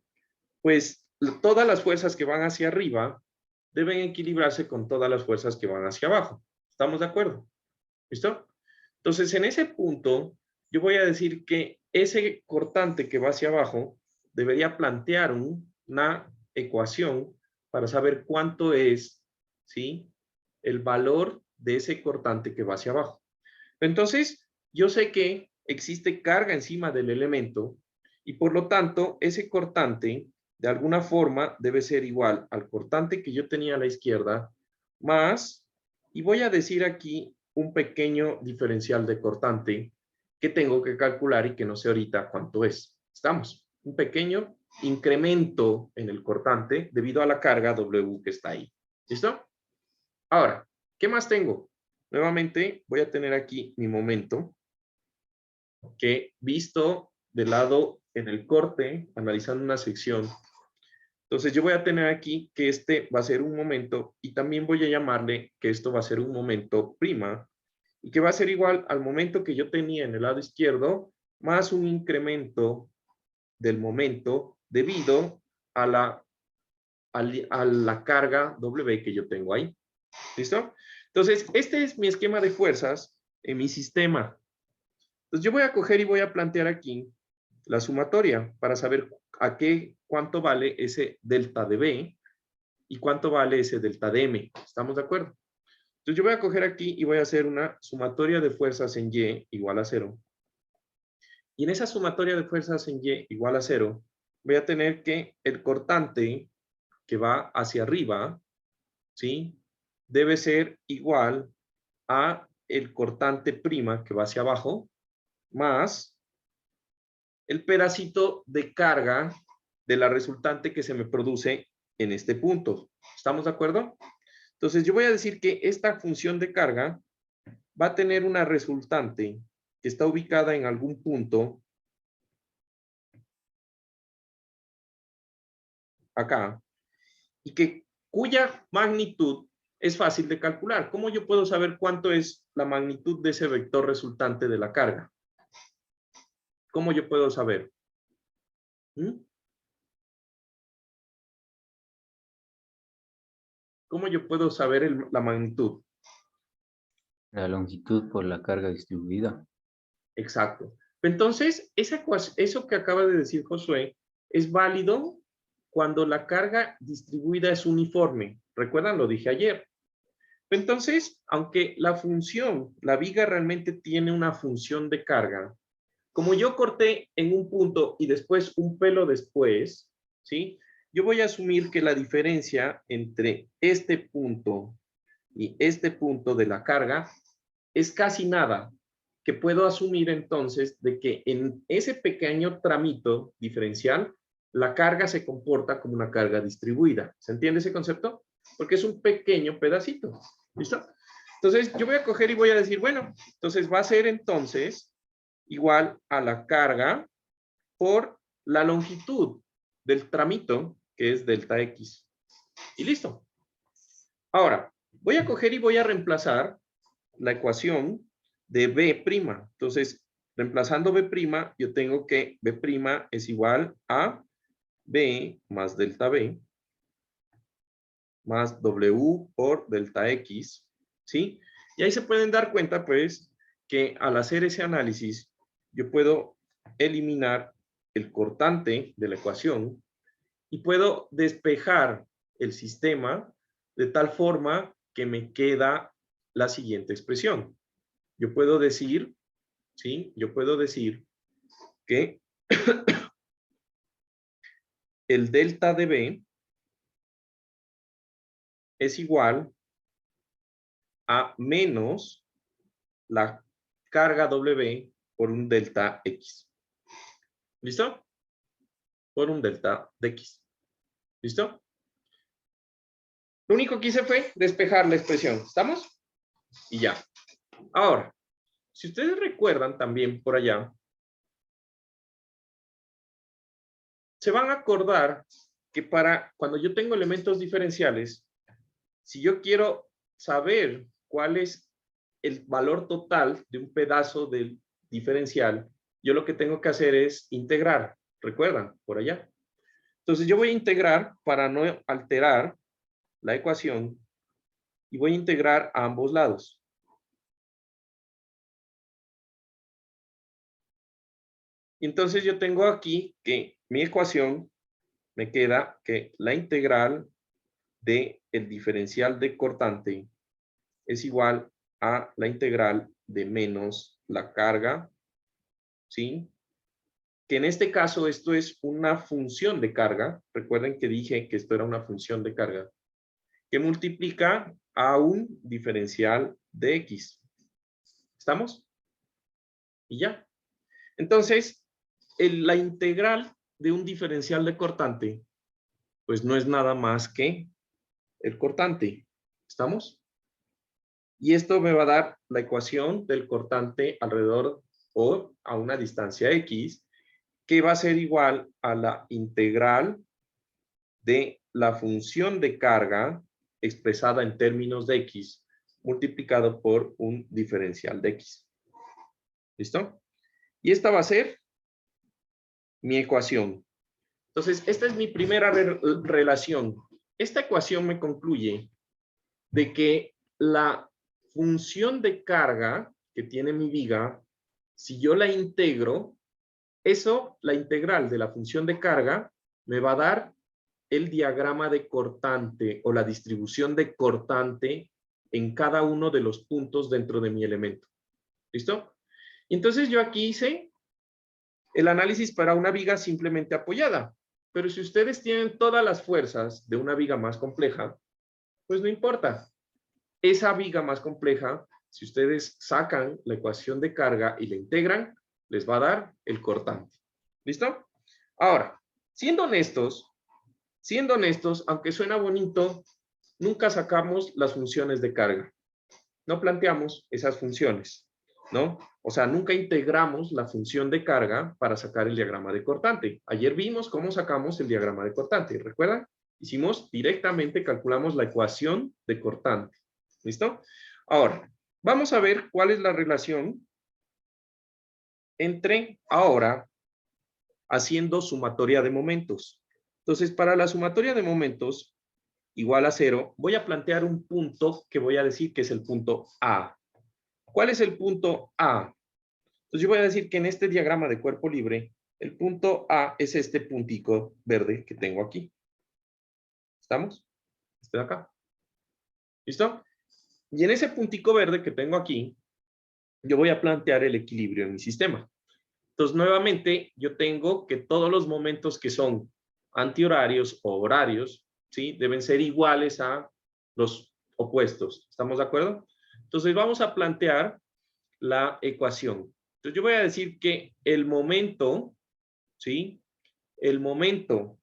Pues todas las fuerzas que van hacia arriba deben equilibrarse con todas las fuerzas que van hacia abajo. ¿Estamos de acuerdo? ¿Listo? Entonces, en ese punto, yo voy a decir que ese cortante que va hacia abajo debería plantear una ecuación para saber cuánto es, ¿sí? El valor de ese cortante que va hacia abajo. Entonces, yo sé que existe carga encima del elemento y por lo tanto, ese cortante de alguna forma debe ser igual al cortante que yo tenía a la izquierda más, y voy a decir aquí un pequeño diferencial de cortante que tengo que calcular y que no sé ahorita cuánto es. ¿Estamos? Un pequeño incremento en el cortante debido a la carga W que está ahí. ¿Listo? Ahora, ¿qué más tengo? Nuevamente voy a tener aquí mi momento que visto de lado en el corte, analizando una sección. Entonces yo voy a tener aquí que este va a ser un momento y también voy a llamarle que esto va a ser un momento prima y que va a ser igual al momento que yo tenía en el lado izquierdo más un incremento del momento debido a la carga W que yo tengo ahí. ¿Listo? Entonces, este es mi esquema de fuerzas en mi sistema. Entonces, yo voy a coger y voy a plantear aquí la sumatoria para saber cuánto vale ese delta de B y cuánto vale ese delta de M. ¿Estamos de acuerdo? Entonces, yo voy a coger aquí y voy a hacer una sumatoria de fuerzas en Y igual a 0. Y en esa sumatoria de fuerzas en Y igual a 0, voy a tener que el cortante que va hacia arriba, ¿sí? Debe ser igual a el cortante prima que va hacia abajo, más el pedacito de carga de la resultante que se me produce en este punto. ¿Estamos de acuerdo? Entonces yo voy a decir que esta función de carga va a tener una resultante que está ubicada en algún punto acá y cuya magnitud es fácil de calcular. ¿Cómo yo puedo saber cuánto es la magnitud de ese vector resultante de la carga? ¿Cómo yo puedo saber? ¿Cómo yo puedo saber la magnitud? La longitud por la carga distribuida. Exacto. Entonces, eso que acaba de decir Josué es válido cuando la carga distribuida es uniforme. ¿Recuerdan? Lo dije ayer. Entonces, aunque la función, la viga realmente tiene una función de carga, como yo corté en un punto y después un pelo después, ¿sí? Yo voy a asumir que la diferencia entre este punto y este punto de la carga es casi nada, que puedo asumir entonces de que en ese pequeño tramito diferencial, la carga se comporta como una carga distribuida. ¿Se entiende ese concepto? Porque es un pequeño pedacito. ¿Listo? Entonces, yo voy a coger y voy a decir, bueno, entonces va a ser entonces igual a la carga por la longitud del tramito, que es delta X. Y listo. Ahora, voy a coger y voy a reemplazar la ecuación de B'. Entonces, reemplazando B', yo tengo que B' es igual a B más delta B más W por delta X, ¿sí? Y ahí se pueden dar cuenta, pues, que al hacer ese análisis, yo puedo eliminar el cortante de la ecuación y puedo despejar el sistema de tal forma que me queda la siguiente expresión. Yo puedo decir, ¿sí? Yo puedo decir que el delta de B es igual a menos la carga W por un delta X. ¿Listo? Por un delta de X. ¿Listo? Lo único que hice fue despejar la expresión. ¿Estamos? Y ya. Ahora, si ustedes recuerdan también por allá, se van a acordar que cuando yo tengo elementos diferenciales, si yo quiero saber cuál es el valor total de un pedazo del diferencial, yo lo que tengo que hacer es integrar. ¿Recuerdan? Por allá. Entonces yo voy a integrar para no alterar la ecuación y voy a integrar a ambos lados. Entonces yo tengo aquí que mi ecuación me queda que la integral del diferencial de cortante es igual a la integral de menos la carga, ¿sí? Que en este caso esto es una función de carga. Recuerden que dije que esto era una función de carga que multiplica a un diferencial de X. ¿Estamos? Y ya. Entonces, la integral de un diferencial de cortante, pues no es nada más que el cortante. ¿Estamos? Y esto me va a dar la ecuación del cortante alrededor o a una distancia X, que va a ser igual a la integral de la función de carga expresada en términos de X multiplicado por un diferencial de X. ¿Listo? Y esta va a ser mi ecuación. Entonces, esta es mi primera relación. Esta ecuación me concluye de que la función de carga que tiene mi viga, si yo la integro, la integral de la función de carga, me va a dar el diagrama de cortante o la distribución de cortante en cada uno de los puntos dentro de mi elemento. ¿Listo? Y entonces yo aquí hice el análisis para una viga simplemente apoyada. Pero si ustedes tienen todas las fuerzas de una viga más compleja, pues no importa. Esa viga más compleja, si ustedes sacan la ecuación de carga y la integran, les va a dar el cortante. ¿Listo? Ahora, siendo honestos, siendo honestos, aunque suena bonito, nunca sacamos las funciones de carga. No planteamos esas funciones, ¿no? O sea, nunca integramos la función de carga para sacar el diagrama de cortante. Ayer vimos cómo sacamos el diagrama de cortante, ¿recuerdan? Hicimos directamente, calculamos la ecuación de cortante. ¿Listo? Ahora, vamos a ver cuál es la relación entre ahora haciendo sumatoria de momentos. Entonces, para la sumatoria de momentos igual a 0, voy a plantear un punto que voy a decir que es el punto A. ¿Cuál es el punto A? Entonces yo voy a decir que en este diagrama de cuerpo libre, el punto A es este puntico verde que tengo aquí. ¿Estamos? Este de acá. ¿Listo? Y en ese puntico verde que tengo aquí, yo voy a plantear el equilibrio en mi sistema. Entonces, nuevamente, yo tengo que todos los momentos que son antihorarios o horarios, ¿sí? Deben ser iguales a los opuestos. ¿Estamos de acuerdo? Entonces, vamos a plantear la ecuación. Entonces, yo voy a decir que el momento, ¿sí? El momento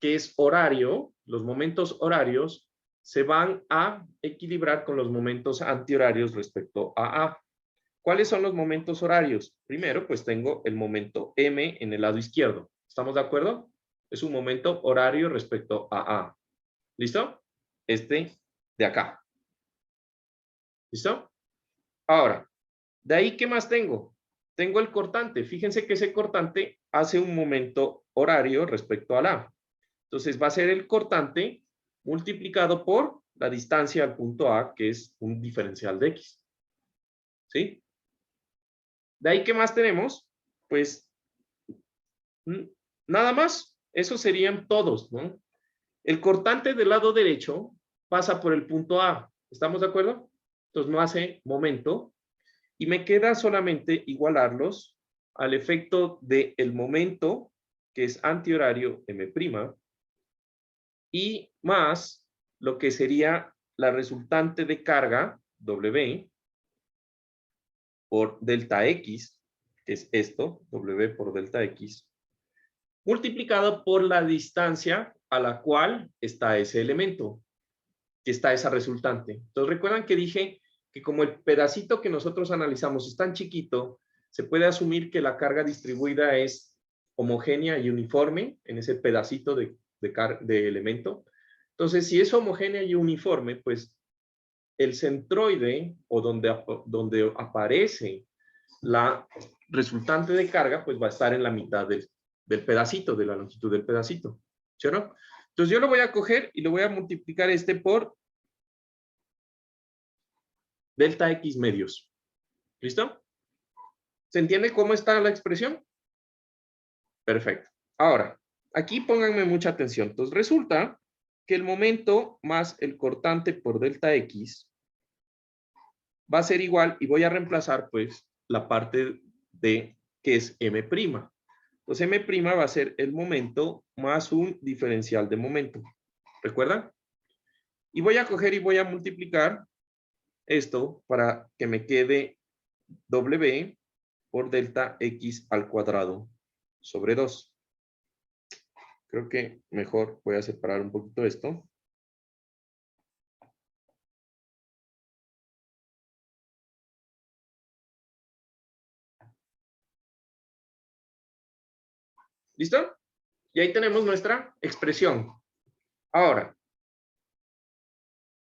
que es horario, los momentos horarios, se van a equilibrar con los momentos antihorarios respecto a A. ¿Cuáles son los momentos horarios? Primero, pues tengo el momento M en el lado izquierdo. ¿Estamos de acuerdo? Es un momento horario respecto a A. ¿Listo? Este de acá. ¿Listo? Ahora, de ahí, ¿qué más tengo? Tengo el cortante. Fíjense que ese cortante hace un momento horario respecto al A. Entonces va a ser el cortante multiplicado por la distancia al punto A, que es un diferencial de X. ¿Sí? De ahí, ¿qué más tenemos? Pues nada más. Esos serían todos, ¿no? El cortante del lado derecho pasa por el punto A. ¿Estamos de acuerdo? Entonces no hace momento. Y me queda solamente igualarlos al efecto del momento, que es antihorario M', y más lo que sería la resultante de carga, W, por delta X, que es esto, W por delta X, multiplicado por la distancia a la cual está ese elemento, que está esa resultante. Entonces, recuerdan que dije que como el pedacito que nosotros analizamos es tan chiquito, se puede asumir que la carga distribuida es homogénea y uniforme en ese pedacito de elemento. Entonces, si es homogénea y uniforme, pues el centroide o donde aparece la resultante de carga, pues va a estar en la mitad del pedacito, de la longitud del pedacito. ¿Sí o no? Entonces yo lo voy a coger y lo voy a multiplicar por delta X medios. ¿Listo? ¿Se entiende cómo está la expresión? Perfecto. Ahora, aquí pónganme mucha atención. Entonces resulta que el momento más el cortante por delta X va a ser igual, y voy a reemplazar pues la parte de que es M'. Entonces M' va a ser el momento más un diferencial de momento. ¿Recuerdan? Y voy a coger y voy a multiplicar esto para que me quede W por delta X al cuadrado sobre 2. Creo que mejor voy a separar un poquito esto. ¿Listo? Y ahí tenemos nuestra expresión. Ahora,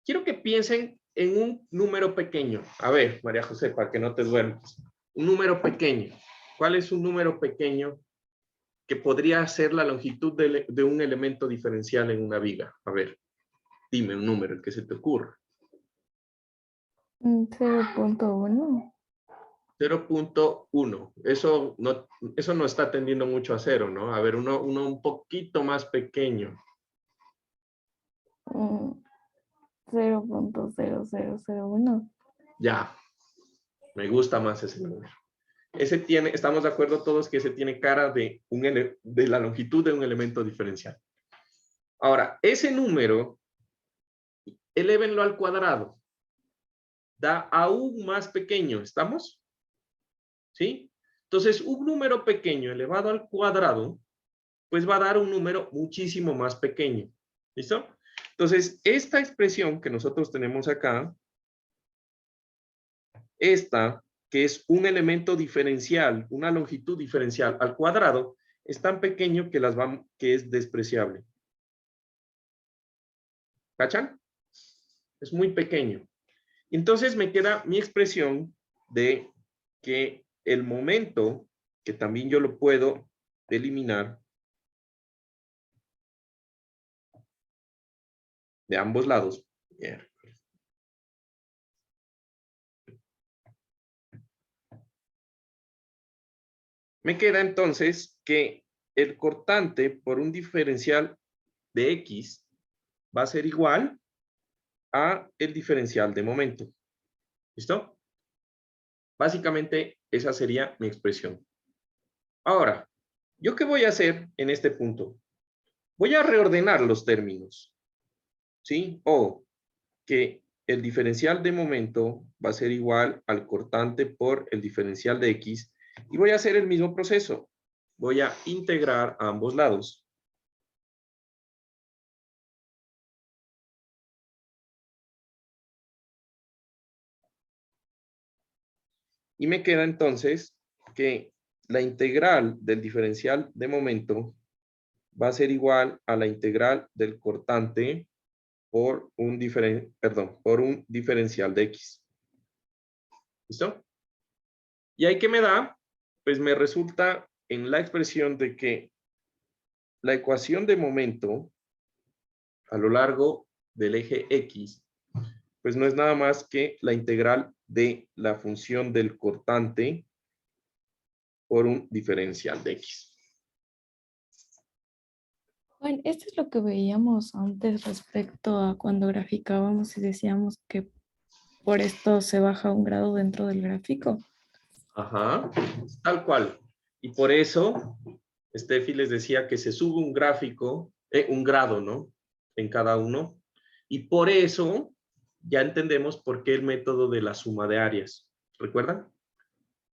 quiero que piensen en un número pequeño. A ver, María José, para que no te duermas. Un número pequeño. ¿Cuál es un número pequeño que podría ser la longitud de un elemento diferencial en una viga? A ver, dime un número, el que se te ocurra. 0.1. 0.1. Eso no está tendiendo mucho a 0, ¿no? A ver, uno un poquito más pequeño. 0.0001. Ya, me gusta más ese número. Ese tiene, estamos de acuerdo todos que ese tiene cara de la longitud de un elemento diferencial. Ahora, ese número, elévenlo al cuadrado. Da aún más pequeño, ¿estamos? ¿Sí? Entonces, un número pequeño elevado al cuadrado pues va a dar un número muchísimo más pequeño. ¿Listo? Entonces, esta expresión que nosotros tenemos acá, esta, que es un elemento diferencial, una longitud diferencial al cuadrado, es tan pequeño que es despreciable. ¿Cachan? Es muy pequeño. Entonces me queda mi expresión de que el momento, que también yo lo puedo eliminar de ambos lados. Me queda entonces que el cortante por un diferencial de X va a ser igual a el diferencial de momento. ¿Listo? Básicamente esa sería mi expresión. Ahora, ¿yo qué voy a hacer en este punto? Voy a reordenar los términos. ¿Sí? O que el diferencial de momento va a ser igual al cortante por el diferencial de X. Y voy a hacer el mismo proceso. Voy a integrar a ambos lados. Y me queda entonces que la integral del diferencial de momento va a ser igual a la integral del cortante por un diferencial de X. ¿Listo? ¿Y ahí qué me da? Pues me resulta en la expresión de que la ecuación de momento a lo largo del eje X, pues no es nada más que la integral de la función del cortante por un diferencial de X. Juan, esto es lo que veíamos antes respecto a cuando graficábamos y decíamos que por esto se baja un grado dentro del gráfico. Ajá, tal cual. Y por eso, Steffi les decía que se sube un gráfico, un grado, ¿no? En cada uno. Y por eso ya entendemos por qué el método de la suma de áreas. ¿Recuerdan?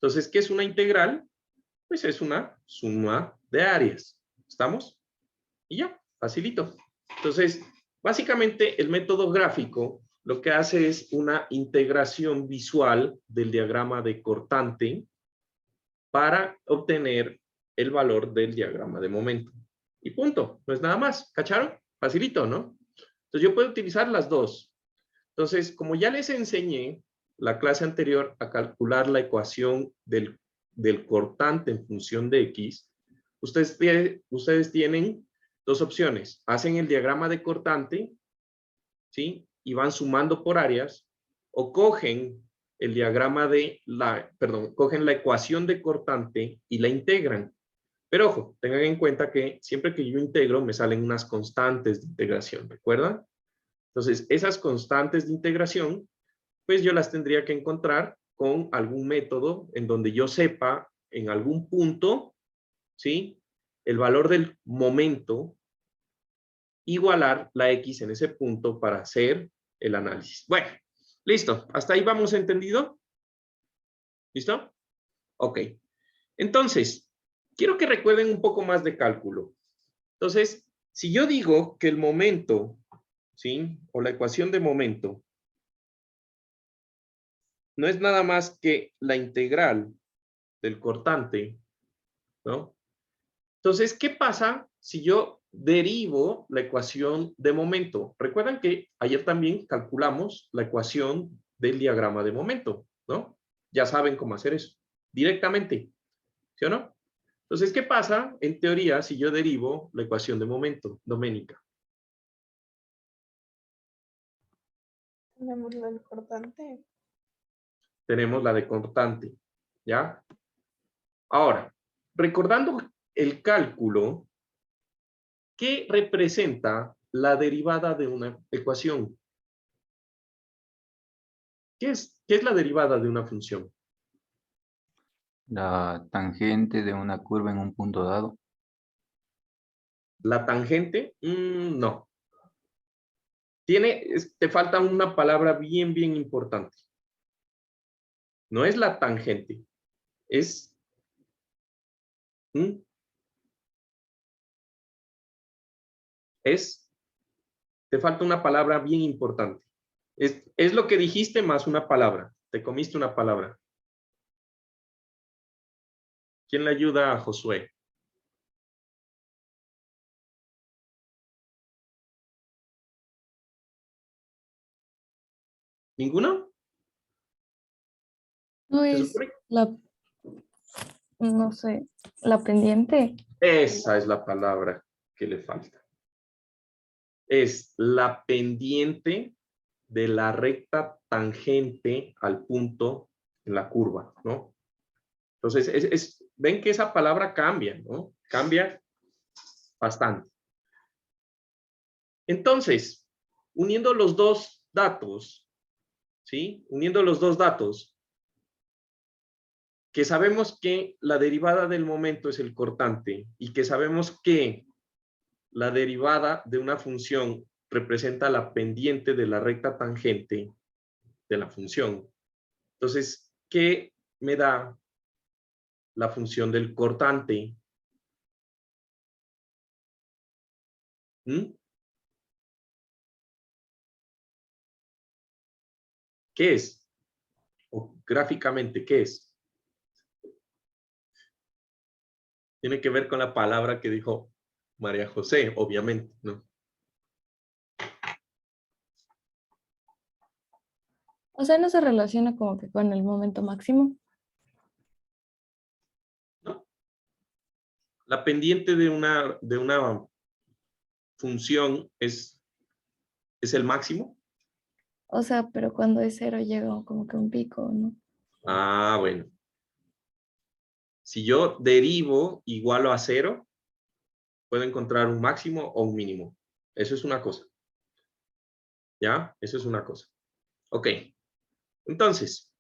Entonces, ¿qué es una integral? Pues es una suma de áreas. ¿Estamos? Y ya, facilito. Entonces, básicamente el método gráfico lo que hace es una integración visual del diagrama de cortante para obtener el valor del diagrama de momento. Y punto, no es nada más. ¿Cacharon? Facilito, ¿no? Entonces yo puedo utilizar las dos. Entonces, como ya les enseñé la clase anterior a calcular la ecuación del cortante en función de X, ustedes tienen dos opciones. Hacen el diagrama de cortante, ¿sí? Y van sumando por áreas, o cogen el diagrama de cogen la ecuación de cortante y la integran. Pero ojo, tengan en cuenta que siempre que yo integro me salen unas constantes de integración, ¿recuerdan? Entonces, esas constantes de integración, pues yo las tendría que encontrar con algún método en donde yo sepa en algún punto, ¿sí? El valor del momento, igualar la X en ese punto para hacer el análisis. Bueno, listo. ¿Hasta ahí vamos entendido? ¿Listo? Ok. Entonces, quiero que recuerden un poco más de cálculo. Entonces, si yo digo que el momento, ¿sí? O la ecuación de momento no es nada más que la integral del cortante, ¿no? Entonces, ¿qué pasa si yo derivo la ecuación de momento? Recuerdan que ayer también calculamos la ecuación del diagrama de momento, ¿no? Ya saben cómo hacer eso directamente, ¿sí o no? Entonces, ¿qué pasa en teoría si yo derivo la ecuación de momento, Doménica? Tenemos lo importante. Tenemos la de cortante, ¿ya? Ahora, recordando el cálculo, ¿qué representa la derivada de una ecuación? ¿Qué es la derivada de una función? La tangente de una curva en un punto dado. ¿La tangente? No. Te falta una palabra bien, bien importante. No es la tangente. Es... te falta una palabra bien importante. Es lo que dijiste más una palabra. Te comiste una palabra. ¿Quién le ayuda a Josué? ¿Ninguno? No ¿Se es supone? no sé, la pendiente. Esa es la palabra que le falta. Es la pendiente de la recta tangente al punto en la curva, ¿no? Entonces, ven que esa palabra cambia, ¿no? Cambia bastante. Entonces, uniendo los dos datos, ¿sí? Uniendo los dos datos, que sabemos que la derivada del momento es el cortante y que sabemos que la derivada de una función representa la pendiente de la recta tangente de la función. Entonces, ¿qué me da la función del cortante? ¿Qué es? O gráficamente, ¿qué es? Tiene que ver con la palabra que dijo María José, obviamente, ¿no? O sea, no se relaciona como que con el momento máximo. ¿No? La pendiente de una función es el máximo. O sea, pero cuando es cero llega como que un pico, ¿no? Ah, bueno. Si yo derivo igual a 0, puedo encontrar un máximo o un mínimo. Eso es una cosa. ¿Ya? Eso es una cosa. Ok. Entonces,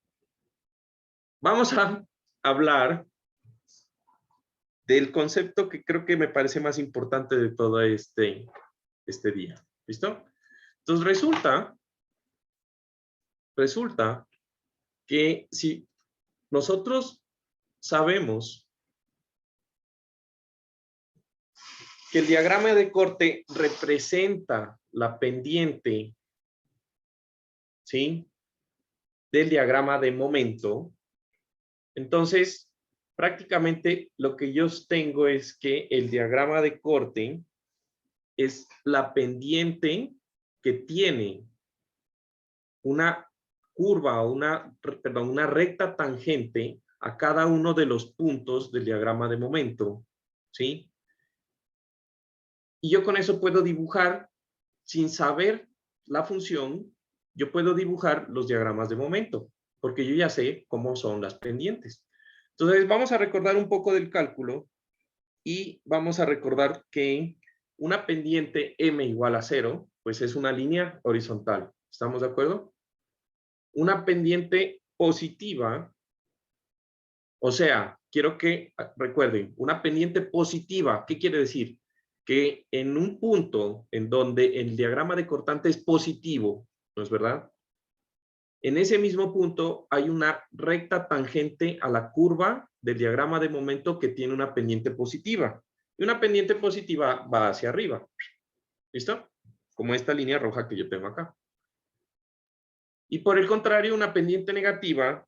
vamos a hablar del concepto que creo que me parece más importante de todo este día. ¿Listo? Entonces, resulta que si nosotros sabemos que el diagrama de corte representa la pendiente, ¿sí?, del diagrama de momento, entonces prácticamente lo que yo tengo es que el diagrama de corte es la pendiente que tiene una curva o una recta tangente a cada uno de los puntos del diagrama de momento, ¿sí? Y yo con eso puedo dibujar, sin saber la función, yo puedo dibujar los diagramas de momento, porque yo ya sé cómo son las pendientes. Entonces, vamos a recordar un poco del cálculo y vamos a recordar que una pendiente m igual a 0, pues es una línea horizontal. ¿Estamos de acuerdo? Una pendiente positiva, o sea, quiero que recuerden, una pendiente positiva, ¿qué quiere decir? Que en un punto en donde el diagrama de cortante es positivo, ¿no es verdad? En ese mismo punto hay una recta tangente a la curva del diagrama de momento que tiene una pendiente positiva. Y una pendiente positiva va hacia arriba. ¿Listo? Como esta línea roja que yo tengo acá. Y por el contrario, una pendiente negativa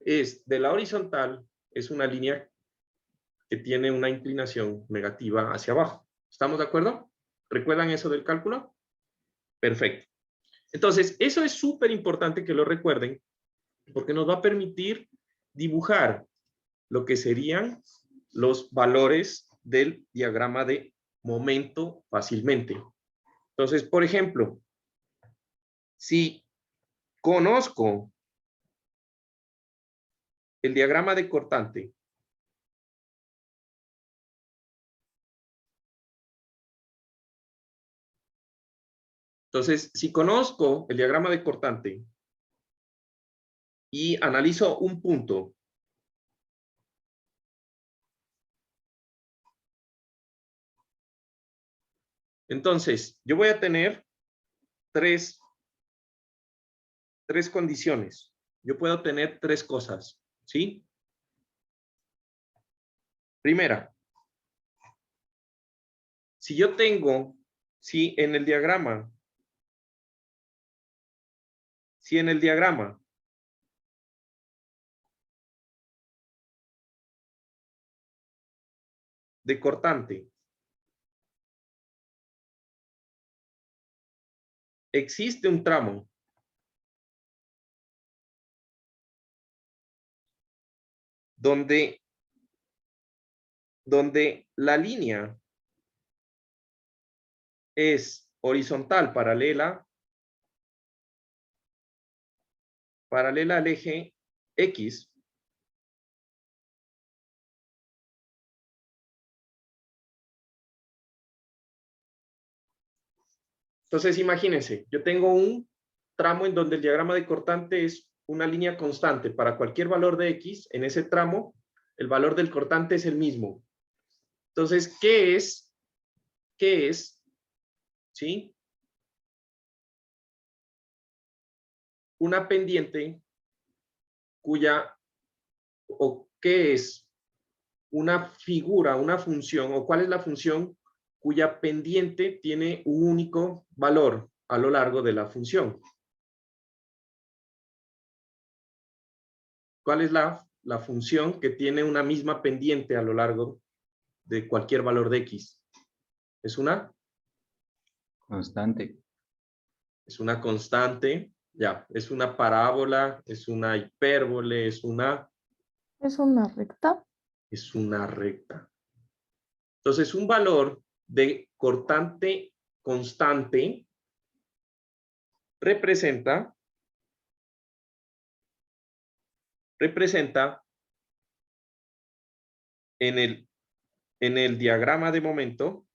es de la horizontal, es una línea que tiene una inclinación negativa hacia abajo. ¿Estamos de acuerdo? ¿Recuerdan eso del cálculo? Perfecto. Entonces, eso es súper importante que lo recuerden, porque nos va a permitir dibujar lo que serían los valores del diagrama de momento fácilmente. Entonces, por ejemplo, si conozco el diagrama de cortante, entonces, si conozco el diagrama de cortante y analizo un punto, entonces yo voy a tener tres condiciones. Yo puedo tener tres cosas, ¿sí? Primera, si yo tengo Si en el diagrama de cortante existe un tramo donde la línea es horizontal paralela al eje X, entonces imagínense, yo tengo un tramo en donde el diagrama de cortante es una línea constante para cualquier valor de X. En ese tramo el valor del cortante es el mismo. Entonces, ¿qué es? ¿Sí? Una pendiente ¿qué es? Una figura, una función, o cuál es la función cuya pendiente tiene un único valor a lo largo de la función. ¿Cuál es la función que tiene una misma pendiente a lo largo de cualquier valor de X? ¿Es una? Constante. Es una constante, ya. Es una parábola, es una hipérbole, ¿Es una recta? es una recta. Entonces, un valor de cortante constante representa en el diagrama de momento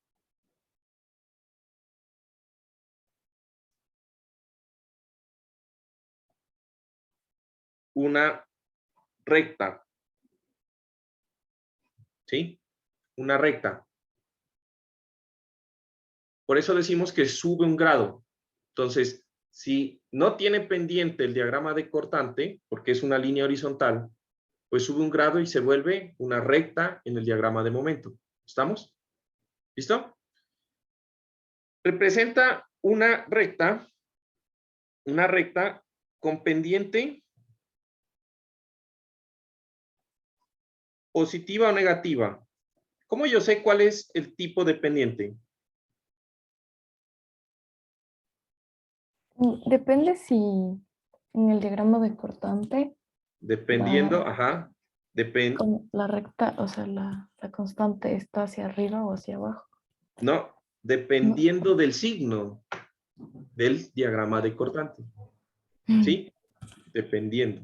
una recta. ¿Sí? Una recta. Por eso decimos que sube un grado. Entonces, si no tiene pendiente el diagrama de cortante, porque es una línea horizontal, pues sube un grado y se vuelve una recta en el diagrama de momento. ¿Estamos? ¿Listo? Representa una recta con pendiente positiva o negativa. ¿Cómo yo sé cuál es el tipo de pendiente? Depende si en el diagrama de cortante Dependiendo, con la recta, o sea, la constante está hacia arriba o hacia abajo. no, dependiendo del signo del diagrama de cortante. ¿Sí? Dependiendo.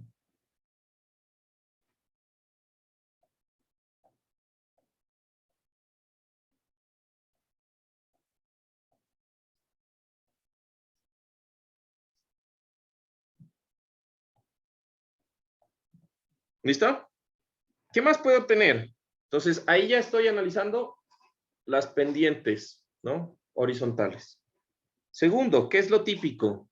¿Listo? ¿Qué más puedo obtener? Entonces, ahí ya estoy analizando las pendientes, ¿no? Horizontales. Segundo, ¿qué es lo típico?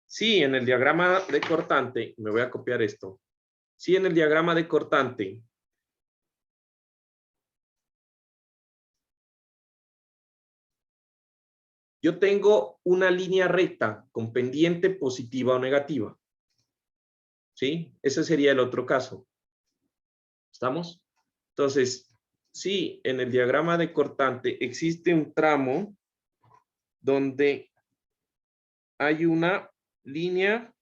Si en el diagrama de cortante, me voy a copiar esto. Si en el diagrama de cortante yo tengo una línea recta con pendiente positiva o negativa. ¿Sí? Ese sería el otro caso. ¿Estamos? Entonces, si en el diagrama de cortante existe un tramo donde hay una línea,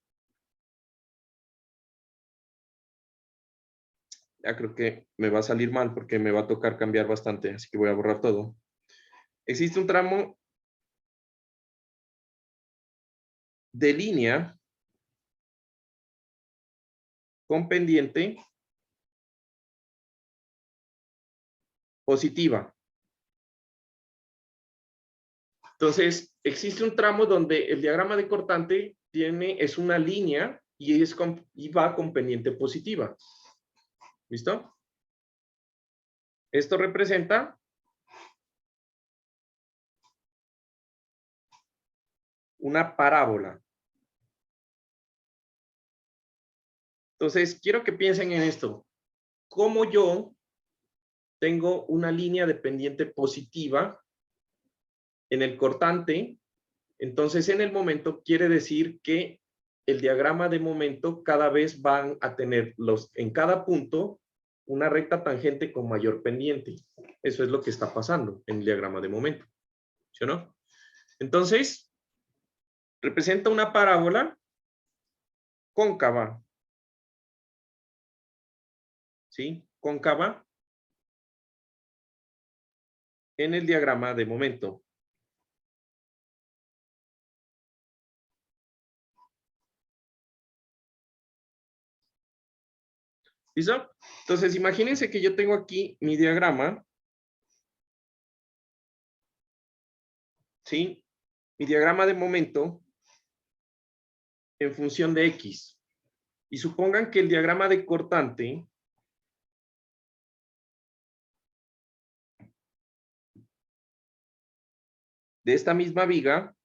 ya creo que me va a salir mal porque me va a tocar cambiar bastante, así que voy a borrar todo. Existe un tramo de línea con pendiente positiva. Entonces, existe un tramo donde el diagrama de cortante es una línea y va con pendiente positiva. ¿Listo? Esto representa una parábola. Entonces, quiero que piensen en esto. ¿Cómo yo tengo una línea de pendiente positiva en el cortante, entonces en el momento quiere decir que el diagrama de momento cada vez van a tener en cada punto una recta tangente con mayor pendiente. Eso es lo que está pasando en el diagrama de momento. ¿Sí o no? Entonces, representa una parábola cóncava. ¿Sí? Cóncava en el diagrama de momento. ¿Listo? Entonces, imagínense que yo tengo aquí mi diagrama. ¿Sí? Mi diagrama de momento en función de X. Y supongan que el diagrama de cortante de esta misma viga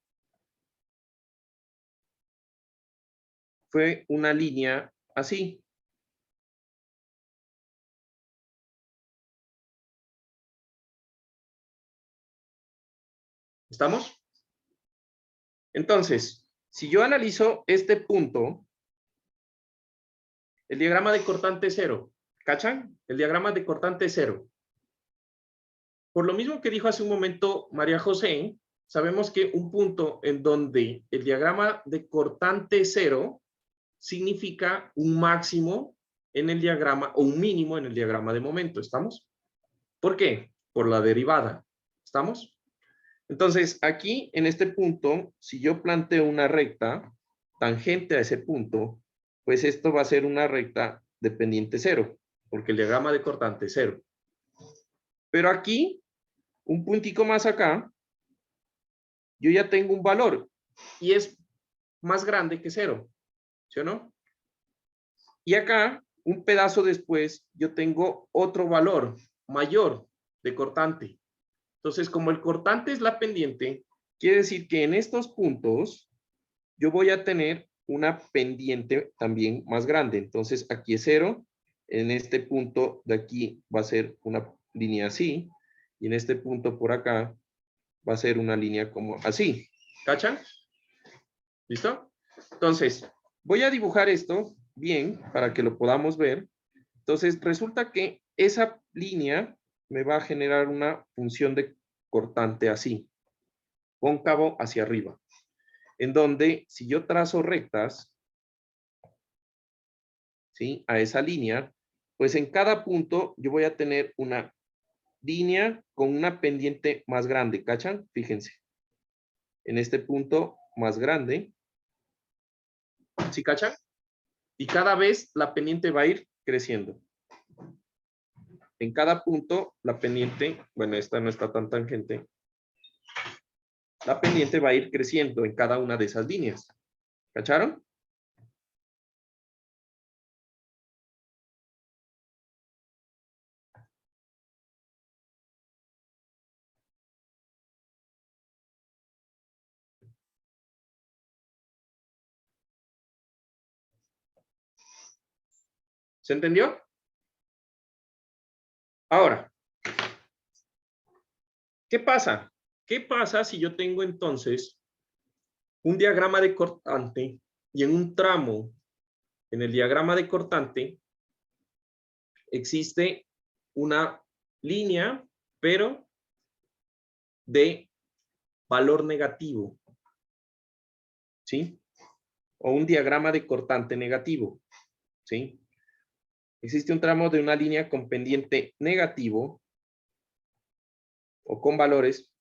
fue una línea así. ¿Estamos? Entonces, si yo analizo este punto, el diagrama de cortante es 0. ¿Cachan? El diagrama de cortante es 0. Por lo mismo que dijo hace un momento María José, sabemos que un punto en donde el diagrama de cortante es 0 significa un máximo en el diagrama o un mínimo en el diagrama de momento. ¿Estamos? ¿Por qué? Por la derivada. ¿Estamos? Entonces, aquí, en este punto, si yo planteo una recta tangente a ese punto, pues esto va a ser una recta de pendiente 0, porque el diagrama de cortante es 0. Pero aquí, un puntico más acá, yo ya tengo un valor, y es más grande que 0, ¿sí o no? Y acá, un pedazo después, yo tengo otro valor mayor de cortante. Entonces, como el cortante es la pendiente, quiere decir que en estos puntos yo voy a tener una pendiente también más grande. Entonces, aquí es 0. En este punto de aquí va a ser una línea así. Y en este punto por acá va a ser una línea como así. ¿Cachan? ¿Listo? Entonces, voy a dibujar esto bien para que lo podamos ver. Entonces, resulta que esa línea me va a generar una función de cortante así, cóncavo hacia arriba, en donde si yo trazo rectas, ¿sí? A esa línea, pues en cada punto yo voy a tener una línea con una pendiente más grande, ¿cachan? Fíjense. En este punto más grande, ¿sí cachan? Y cada vez la pendiente va a ir creciendo. En cada punto la pendiente, bueno, esta no está tan tangente, la pendiente va a ir creciendo en cada una de esas líneas. ¿Cacharon? ¿Se entendió? Ahora, ¿qué pasa? ¿Qué pasa si yo tengo entonces un diagrama de cortante y en un tramo, en el diagrama de cortante, existe una línea, pero de valor negativo? ¿Sí? O un diagrama de cortante negativo. ¿Sí? Existe un tramo de una línea con pendiente negativo o con valores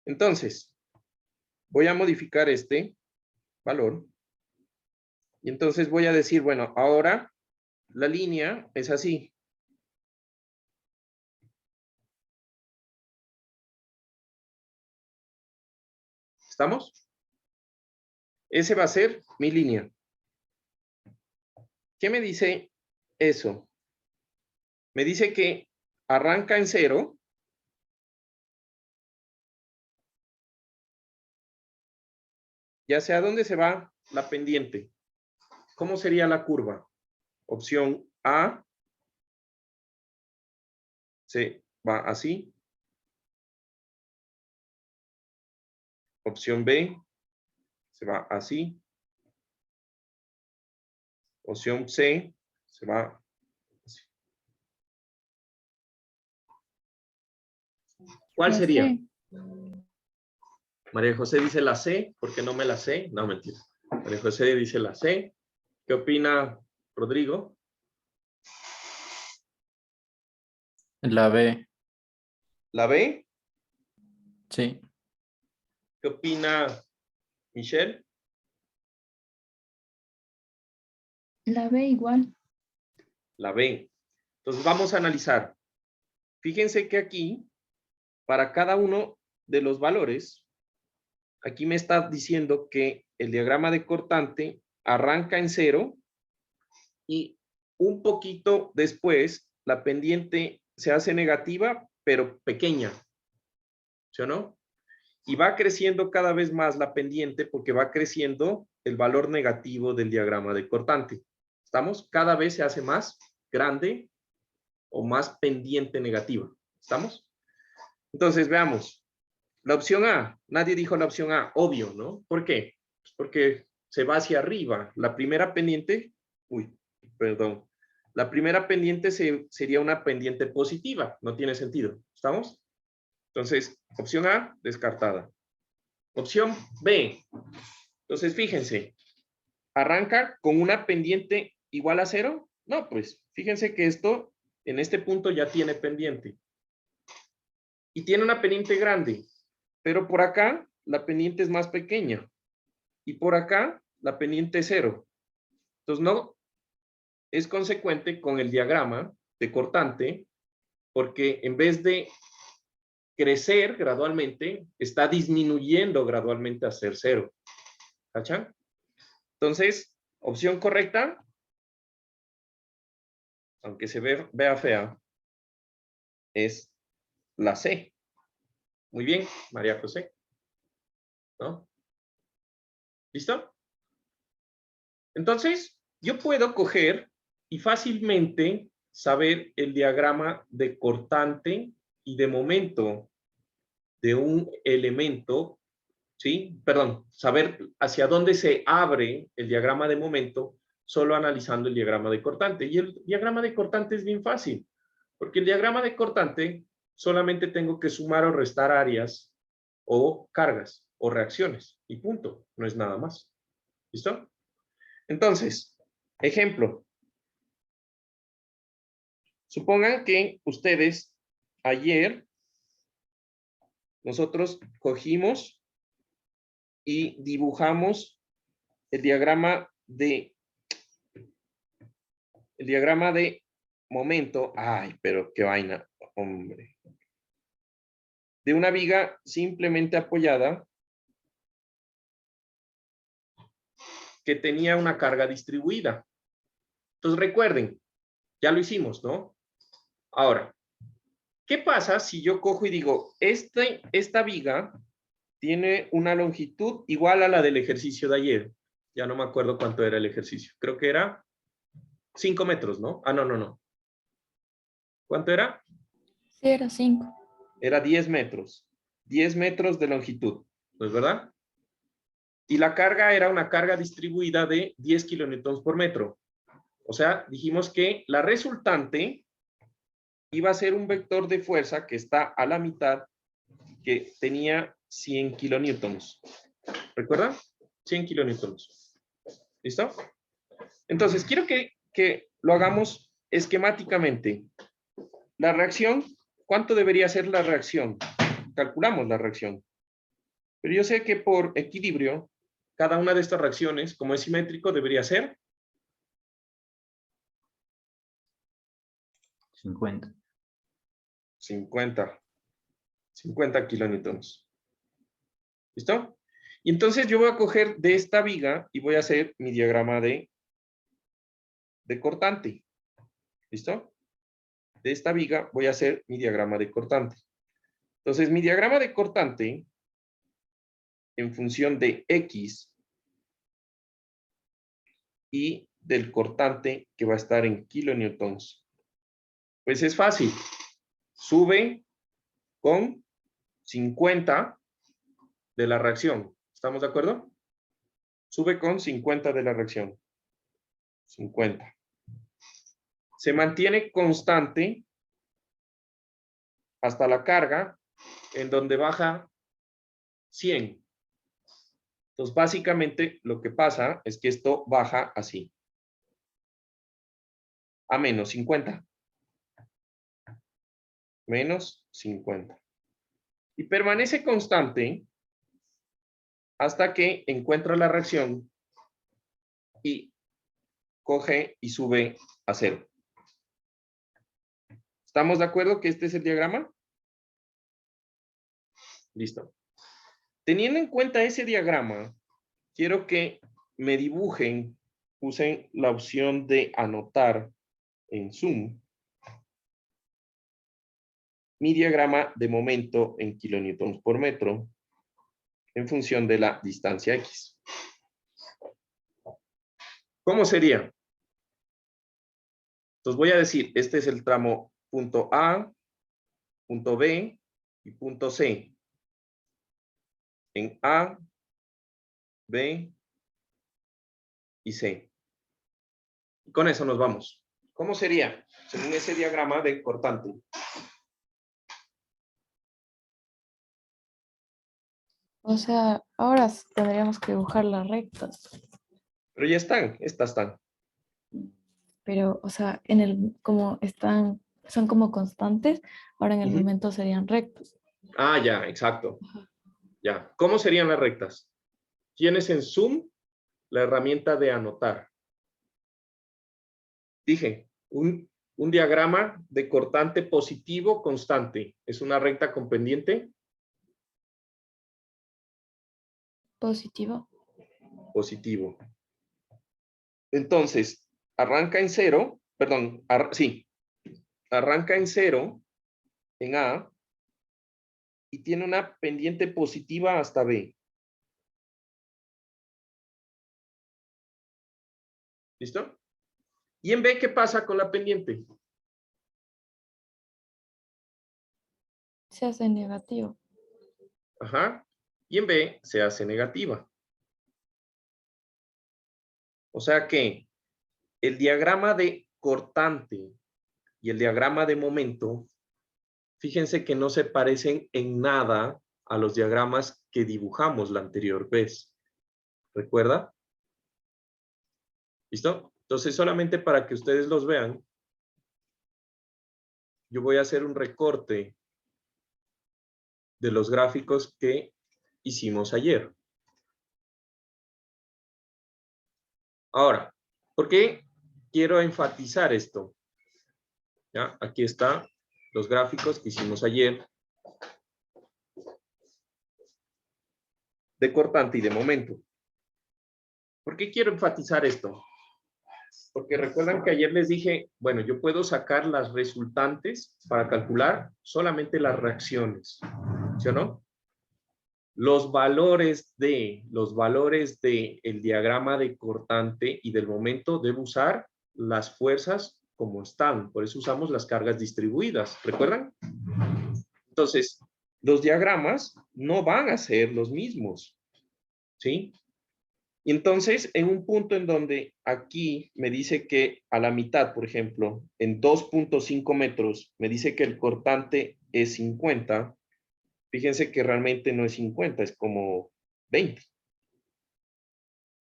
entonces voy a modificar este valor y entonces voy a decir, bueno, ahora la línea es así. ¿Estamos? Ese va a ser mi línea. ¿Qué me dice eso? Me dice que arranca en 0. Ya sea dónde se va la pendiente. ¿cómo sería la curva? Opción A se va así. Opción B se va así. Opción C se va así. ¿Cuál La sería? C. María José dice la C, ¿por qué no me la sé? No, mentira. María José dice la C. ¿Qué opina Rodrigo? La B, ¿La B? sí. ¿Qué opina Michelle? La B igual. La B. Entonces vamos a analizar. Fíjense que aquí, para cada uno de los valores, aquí me está diciendo que el diagrama de cortante arranca en 0 y un poquito después la pendiente se hace negativa, pero pequeña. ¿Sí o no? Y va creciendo cada vez más la pendiente porque va creciendo el valor negativo del diagrama de cortante. ¿Estamos? Cada vez se hace más grande o más pendiente negativa. ¿Estamos? Entonces, veamos. La opción A. Nadie dijo la opción A. Obvio, ¿no? ¿Por qué? Pues porque se va hacia arriba. La primera pendiente... Uy, perdón. La primera pendiente sería una pendiente positiva. No tiene sentido. ¿Estamos? Entonces, opción A, descartada. Opción B. Entonces, fíjense. ¿Arranca con una pendiente igual a 0? No, pues, fíjense que esto, en este punto ya tiene pendiente. Y tiene una pendiente grande. Pero por acá, la pendiente es más pequeña. Y por acá, la pendiente es 0. Entonces, no es consecuente con el diagrama de cortante, porque en vez de crecer gradualmente, está disminuyendo gradualmente a ser 0. ¿Cachan? Entonces, opción correcta, aunque se vea fea, es la C. Muy bien, María José. ¿No? ¿Listo? Entonces, yo puedo coger y fácilmente saber el diagrama de cortante y de momento de un elemento, ¿sí? Perdón, saber hacia dónde se abre el diagrama de momento solo analizando el diagrama de cortante. Y el diagrama de cortante es bien fácil, porque el diagrama de cortante solamente tengo que sumar o restar áreas o cargas o reacciones y punto, no es nada más. ¿Listo? Entonces, ejemplo. Supongan que ustedes ayer nosotros cogimos y dibujamos el diagrama de momento. Ay, pero qué vaina, hombre. De una viga simplemente apoyada que tenía una carga distribuida. Entonces recuerden, ya lo hicimos, ¿no? Ahora, ¿qué pasa si yo cojo y digo, esta viga tiene una longitud igual a la del ejercicio de ayer? Ya no me acuerdo cuánto era el ejercicio. Creo que era 5 metros, ¿no? Ah, no. ¿Cuánto era? Sí, era 5. Era 10 metros. 10 metros de longitud, ¿no es verdad? Y la carga era una carga distribuida de 10 kilonewtons por metro. O sea, dijimos que la resultante iba a ser un vector de fuerza que está a la mitad, que tenía 100 kilonewtons. ¿Recuerdan? 100 kilonewtons. ¿Listo? Entonces, quiero que lo hagamos esquemáticamente. La reacción, ¿cuánto debería ser la reacción? Calculamos la reacción. Pero yo sé que por equilibrio, cada una de estas reacciones, como es simétrico, debería ser 50. 50 kilonewtons. ¿Listo? Y entonces yo voy a coger de esta viga y voy a hacer mi diagrama de cortante. ¿Listo? De esta viga voy a hacer mi diagrama de cortante. Entonces, mi diagrama de cortante, en función de X, y del cortante que va a estar en kilonewtons. Pues es fácil. Sube con 50 de la reacción. ¿Estamos de acuerdo? Sube con 50 de la reacción. 50. Se mantiene constante hasta la carga, en donde baja 100. Entonces, básicamente, lo que pasa es que esto baja así. A menos 50. Menos 50. Y permanece constante hasta que encuentra la reacción y coge y sube a 0. ¿Estamos de acuerdo que este es el diagrama? Listo. Teniendo en cuenta ese diagrama, quiero que me dibujen, usen la opción de anotar en Zoom mi diagrama de momento en kilonewtons por metro en función de la distancia X. ¿Cómo sería? Entonces voy a decir, este es el tramo punto A, punto B y punto C. En A, B y C. Y con eso nos vamos. ¿Cómo sería? Según ese diagrama de cortante. O sea, ahora tendríamos que dibujar las rectas. Pero ya están, estas están. Pero, o sea, en el, como están, son como constantes, ahora en el Ujú. momento serían rectos. Ah, ya, exacto. Ya. ¿Cómo serían las rectas? Tienes en Zoom la herramienta de anotar. Dije, un diagrama de cortante positivo constante. ¿Es una recta con pendiente? Positivo. Positivo. Entonces, arranca en 0, perdón, sí, arranca en 0 en A y tiene una pendiente positiva hasta B. ¿Listo? ¿Y en B qué pasa con la pendiente? Se hace negativo. Ajá. Y en B se hace negativa. O sea que el diagrama de cortante y el diagrama de momento, fíjense que no se parecen en nada a los diagramas que dibujamos la anterior vez. ¿Recuerda? ¿Listo? Entonces, solamente para que ustedes los vean, yo voy a hacer un recorte de los gráficos que hicimos ayer. Ahora, ¿por qué quiero enfatizar esto? ¿Ya? Aquí están los gráficos que hicimos ayer de cortante y de momento. ¿Por qué quiero enfatizar esto? Porque recuerdan que ayer les dije, bueno, yo puedo sacar las resultantes para calcular solamente las reacciones, ¿sí o no? Los valores de el diagrama de cortante y del momento debo usar las fuerzas como están, por eso usamos las cargas distribuidas, ¿recuerdan? Entonces, los diagramas no van a ser los mismos, ¿sí? Y entonces, en un punto en donde aquí me dice que a la mitad, por ejemplo, en 2.5 metros, me dice que el cortante es 50, fíjense que realmente no es 50, es como 20.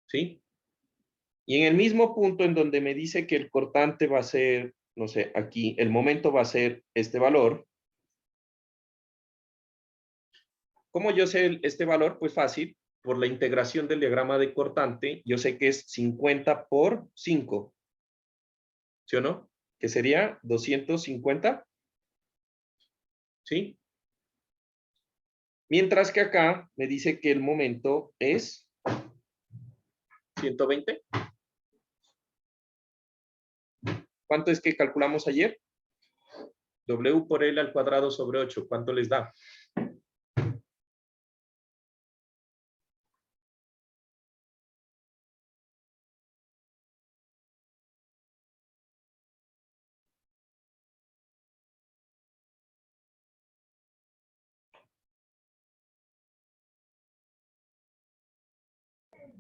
¿Sí? Y en el mismo punto en donde me dice que el cortante va a ser, no sé, aquí, el momento va a ser este valor. ¿Cómo yo sé este valor? Pues fácil, por la integración del diagrama de cortante, yo sé que es 50 por 5. ¿Sí o no? Que sería 250. ¿Sí? Mientras que acá me dice que el momento es 120. ¿Cuánto es que calculamos ayer? W por L al cuadrado sobre 8. ¿Cuánto les da?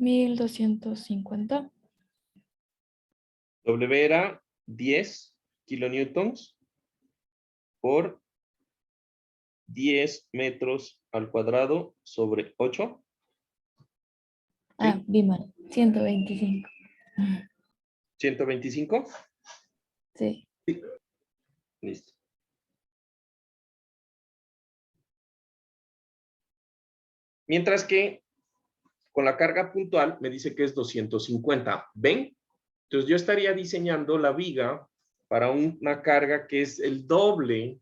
1250. W era 10 kilonewtons por 10 metros al cuadrado sobre 8. Ah, vi mal. 125. 125. Sí. Listo. Mientras que con la carga puntual me dice que es 250. ¿Ven? Entonces yo estaría diseñando la viga para una carga que es el doble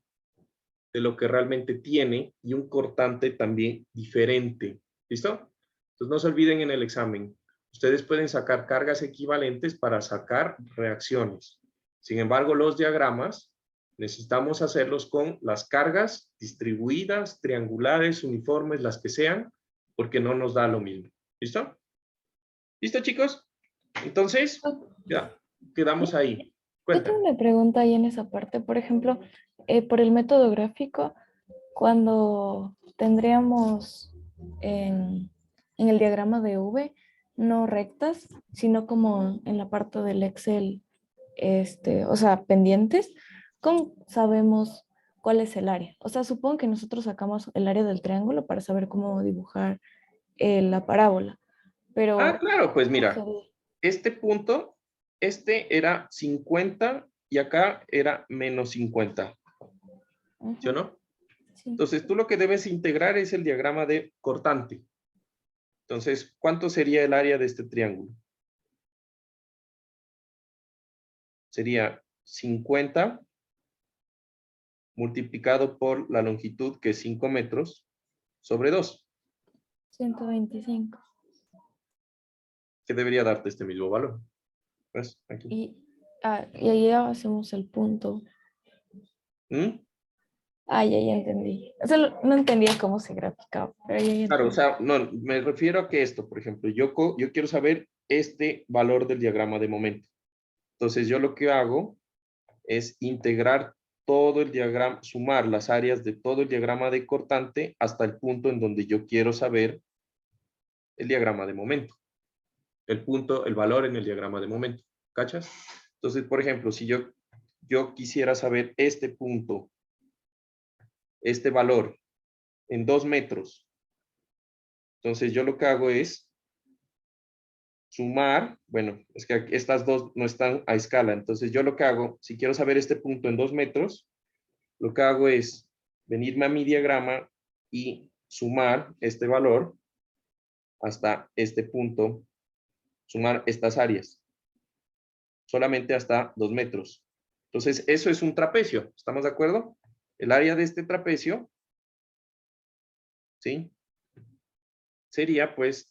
de lo que realmente tiene y un cortante también diferente. ¿Listo? Entonces no se olviden en el examen. Ustedes pueden sacar cargas equivalentes para sacar reacciones. Sin embargo, los diagramas necesitamos hacerlos con las cargas distribuidas, triangulares, uniformes, las que sean, porque no nos da lo mismo. ¿Listo? ¿Listo, chicos? Entonces, ya, quedamos ahí. Yo Cuenta. tengo una pregunta ahí en esa parte. Por ejemplo, por el método gráfico, cuando tendríamos en el diagrama de V, no rectas, sino como en la parte del Excel, o sea, pendientes, ¿cómo sabemos cuál es el área? O sea, supongo que nosotros sacamos el área del triángulo para saber cómo dibujar la parábola, Ah, pero claro, pues ¿cómo mira, sería? este punto, este era 50 y acá era menos 50, ¿sí o Ujú, no? sí. Entonces, tú lo que debes integrar es el diagrama de cortante. Entonces, ¿cuánto sería el área de este triángulo? Sería 50 multiplicado por la longitud, que es 5 metros, sobre 2, 125. que debería darte este mismo valor. ¿Ves? Aquí. Y ahí hacemos el punto. ¿Mm? Ah, ya entendí. O sea, no entendía cómo se graficaba, pero ya Claro, o entendí. sea, no, me refiero a que esto, por ejemplo, yo quiero saber este valor del diagrama de momento. Entonces, yo lo que hago es integrar todo el diagrama, sumar las áreas de todo el diagrama de cortante hasta el punto en donde yo quiero saber el diagrama de momento. El punto, el valor en el diagrama de momento. ¿Cachas? Entonces, por ejemplo, si yo quisiera saber este punto, este valor en 2 metros, entonces yo lo que hago es sumar, bueno, es que estas dos no están a escala, entonces yo lo que hago, si quiero saber este punto en 2 metros, lo que hago es venirme a mi diagrama y sumar este valor hasta este punto, sumar estas áreas, solamente hasta 2 metros. Entonces, eso es un trapecio, ¿estamos de acuerdo? El área de este trapecio, ¿sí? Sería, pues,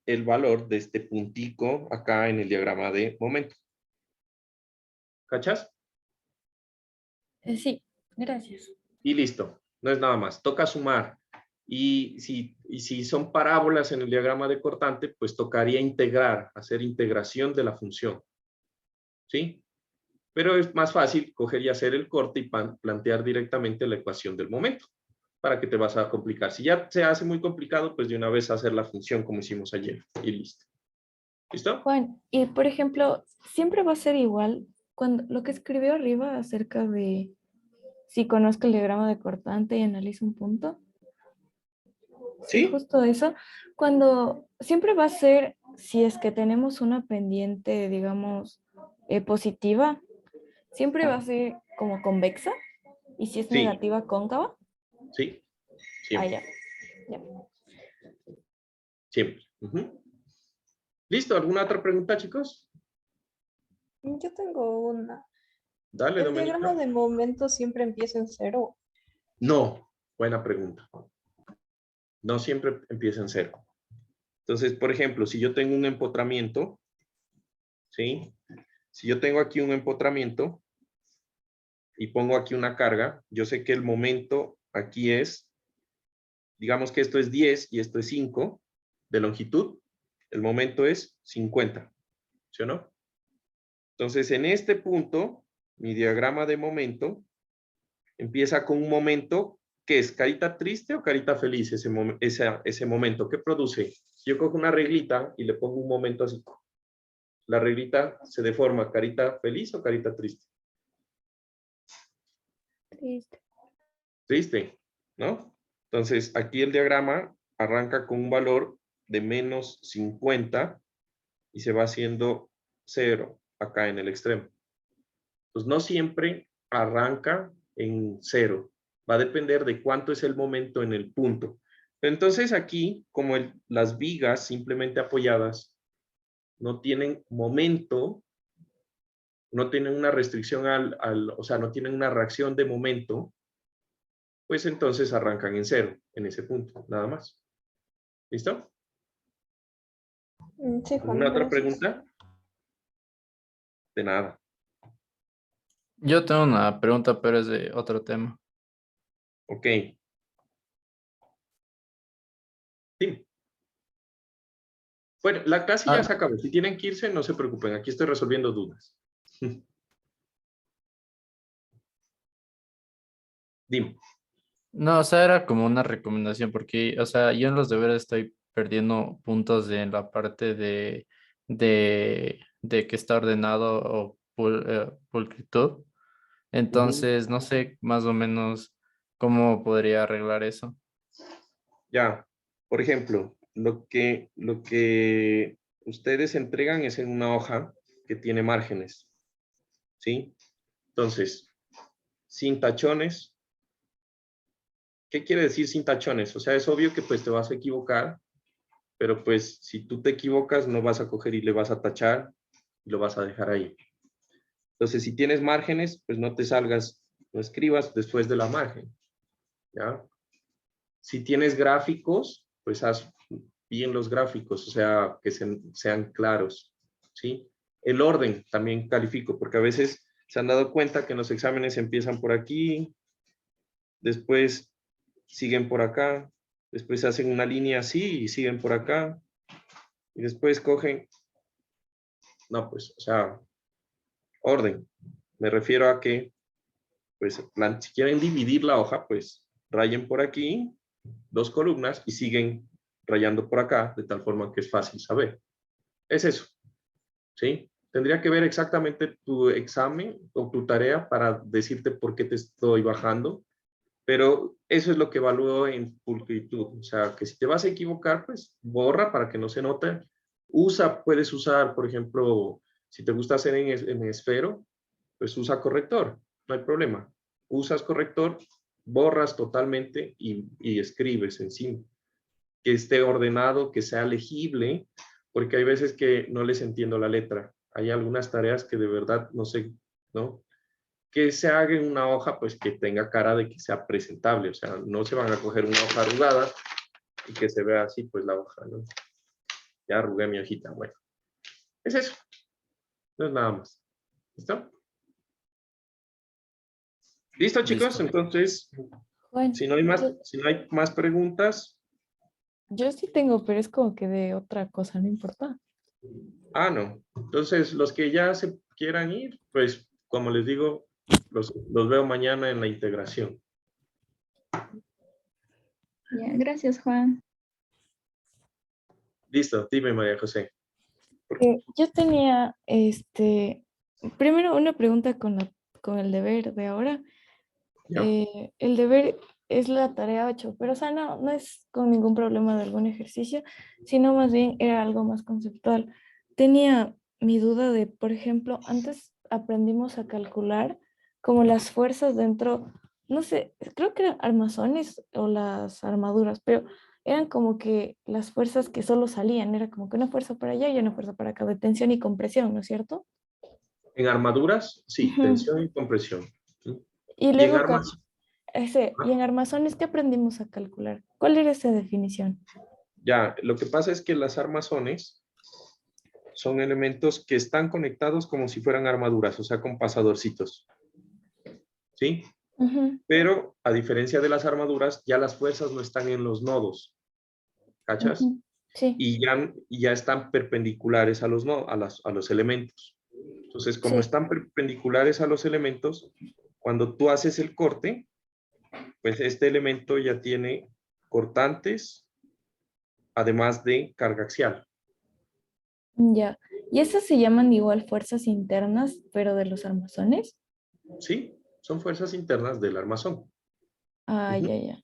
el valor de este puntico acá en el diagrama de momento. ¿Cachas? Sí, gracias. Y listo, no es nada más. Toca sumar. Y si son parábolas en el diagrama de cortante, pues tocaría integrar, hacer integración de la función. ¿Sí? Pero es más fácil coger y hacer el corte y plantear directamente la ecuación del momento. ¿Para que te vas a complicar? Si ya se hace muy complicado, pues de una vez hacer la función como hicimos ayer. Y listo. ¿Listo? Juan, y por ejemplo, siempre va a ser igual cuando lo que escribió arriba acerca de si conozco el diagrama de cortante y analizo un punto. Sí, ¿Sí? justo eso. Cuando siempre va a ser, si es que tenemos una pendiente, digamos, positiva, siempre va a ser como convexa. Y si es Sí. negativa, cóncava. Sí. Ah, Siempre. ya. Siempre. Ujú. ¿Listo? ¿Alguna otra pregunta, chicos? Yo tengo una. Dale, ¿El diagrama Domenica. de momento siempre empieza en 0? No. Buena pregunta. No siempre empieza en 0. Entonces, por ejemplo, si yo tengo un empotramiento, ¿sí? Si yo tengo aquí un empotramiento y pongo aquí una carga, yo sé que el momento aquí es, digamos que esto es 10 y esto es 5 de longitud, el momento es 50, ¿sí o no? Entonces, en este punto, mi diagrama de momento empieza con un momento ¿qué es? ¿Carita triste o carita feliz ese momento? ¿Qué produce? Yo cojo una reglita y le pongo un momento así. La reglita se deforma, ¿carita feliz o carita triste? Triste. Triste, ¿no? Entonces, aquí el diagrama arranca con un valor de menos 50 y se va haciendo 0 acá en el extremo. Pues no siempre arranca en 0. Va a depender de cuánto es el momento en el punto. Entonces aquí, como las vigas simplemente apoyadas no tienen momento, no tienen una restricción o sea, no tienen una reacción de momento, pues entonces arrancan en 0, en ese punto, nada más. ¿Listo? Sí, Juan, ¿Alguna otra gracias. pregunta? De nada. Yo tengo una pregunta, pero es de otro tema. Ok. Sí. Bueno, la clase ya se acabó. Si tienen que irse, no se preocupen. Aquí estoy resolviendo dudas. Dime. No, o sea, era como una recomendación, porque, o sea, yo en los deberes estoy perdiendo puntos en la parte de que está ordenado o pulcritud. Entonces, no sé más o menos cómo podría arreglar eso. Ya. Por ejemplo, lo que ustedes entregan es en una hoja que tiene márgenes. ¿Sí? Entonces, sin tachones. ¿Qué quiere decir sin tachones? O sea, es obvio que pues te vas a equivocar, pero pues si tú te equivocas no vas a coger y le vas a tachar y lo vas a dejar ahí. Entonces, si tienes márgenes, pues no te salgas, no escribas después de la margen, ¿ya? Si tienes gráficos, pues haz bien los gráficos, o sea, que sean claros, ¿sí? El orden también califico, porque a veces se han dado cuenta que en los exámenes empiezan por aquí, después siguen por acá, después hacen una línea así y siguen por acá, y después cogen, no, pues, o sea, orden. Me refiero a que, pues, si quieren dividir la hoja, pues, rayen por aquí, 2 columnas, y siguen rayando por acá, de tal forma que es fácil saber. Es eso, ¿sí? Tendría que ver exactamente tu examen o tu tarea para decirte por qué te estoy bajando, pero eso es lo que evalúo en pulcritud. O sea, que si te vas a equivocar, pues borra para que no se note. Puedes usar, por ejemplo, si te gusta hacer en esfero, pues usa corrector, no hay problema. Usas corrector, borras totalmente y escribes encima. Que esté ordenado, que sea legible, porque hay veces que no les entiendo la letra. Hay algunas tareas que de verdad no sé, ¿no? Que se haga en una hoja, pues que tenga cara de que sea presentable. O sea, no se van a coger una hoja arrugada y que se vea así, pues la hoja, ¿no? Ya arrugué mi hojita. Bueno, es eso. No es nada más. ¿Listo? ¿Listo, chicos? Listo. Entonces, Juan, si no hay más preguntas. yo sí tengo, pero es como que de otra cosa, no importa. Ah, no. Entonces, los que ya se quieran ir, pues, como les digo, los veo mañana en la integración. Ya, gracias, Juan. Listo, dime, María José. Yo tenía, primero una pregunta con el deber de ahora. ¿Ya? El deber es la tarea 8, pero o sea, no es con ningún problema de algún ejercicio, sino más bien era algo más conceptual. Tenía mi duda de, por ejemplo, antes aprendimos a calcular como las fuerzas dentro, no sé, creo que eran armazones o las armaduras, pero eran como que las fuerzas que solo salían, era como que una fuerza para allá y una fuerza para acá, de tensión y compresión, ¿no es cierto? En armaduras, sí, Ujú. tensión y compresión. ¿Sí? Y Y en luego armas, y en armazones, ¿qué aprendimos a calcular? ¿Cuál era esa definición? ya, lo que pasa es que las armazones son elementos que están conectados como si fueran armaduras, o sea, con pasadorcitos. ¿Sí? Ujú, Pero, a diferencia de las armaduras, ya las fuerzas no están en los nodos. ¿Cachas? ujú. Sí, Y ya están perpendiculares a los elementos. Entonces, como sí. están perpendiculares a los elementos, cuando tú haces el corte, pues este elemento ya tiene cortantes, además de carga axial. Ya. ¿Y esas se llaman igual fuerzas internas, pero de los armazones? ¿Sí? Son fuerzas internas del armazón. Ah, Ujú. ya, ya.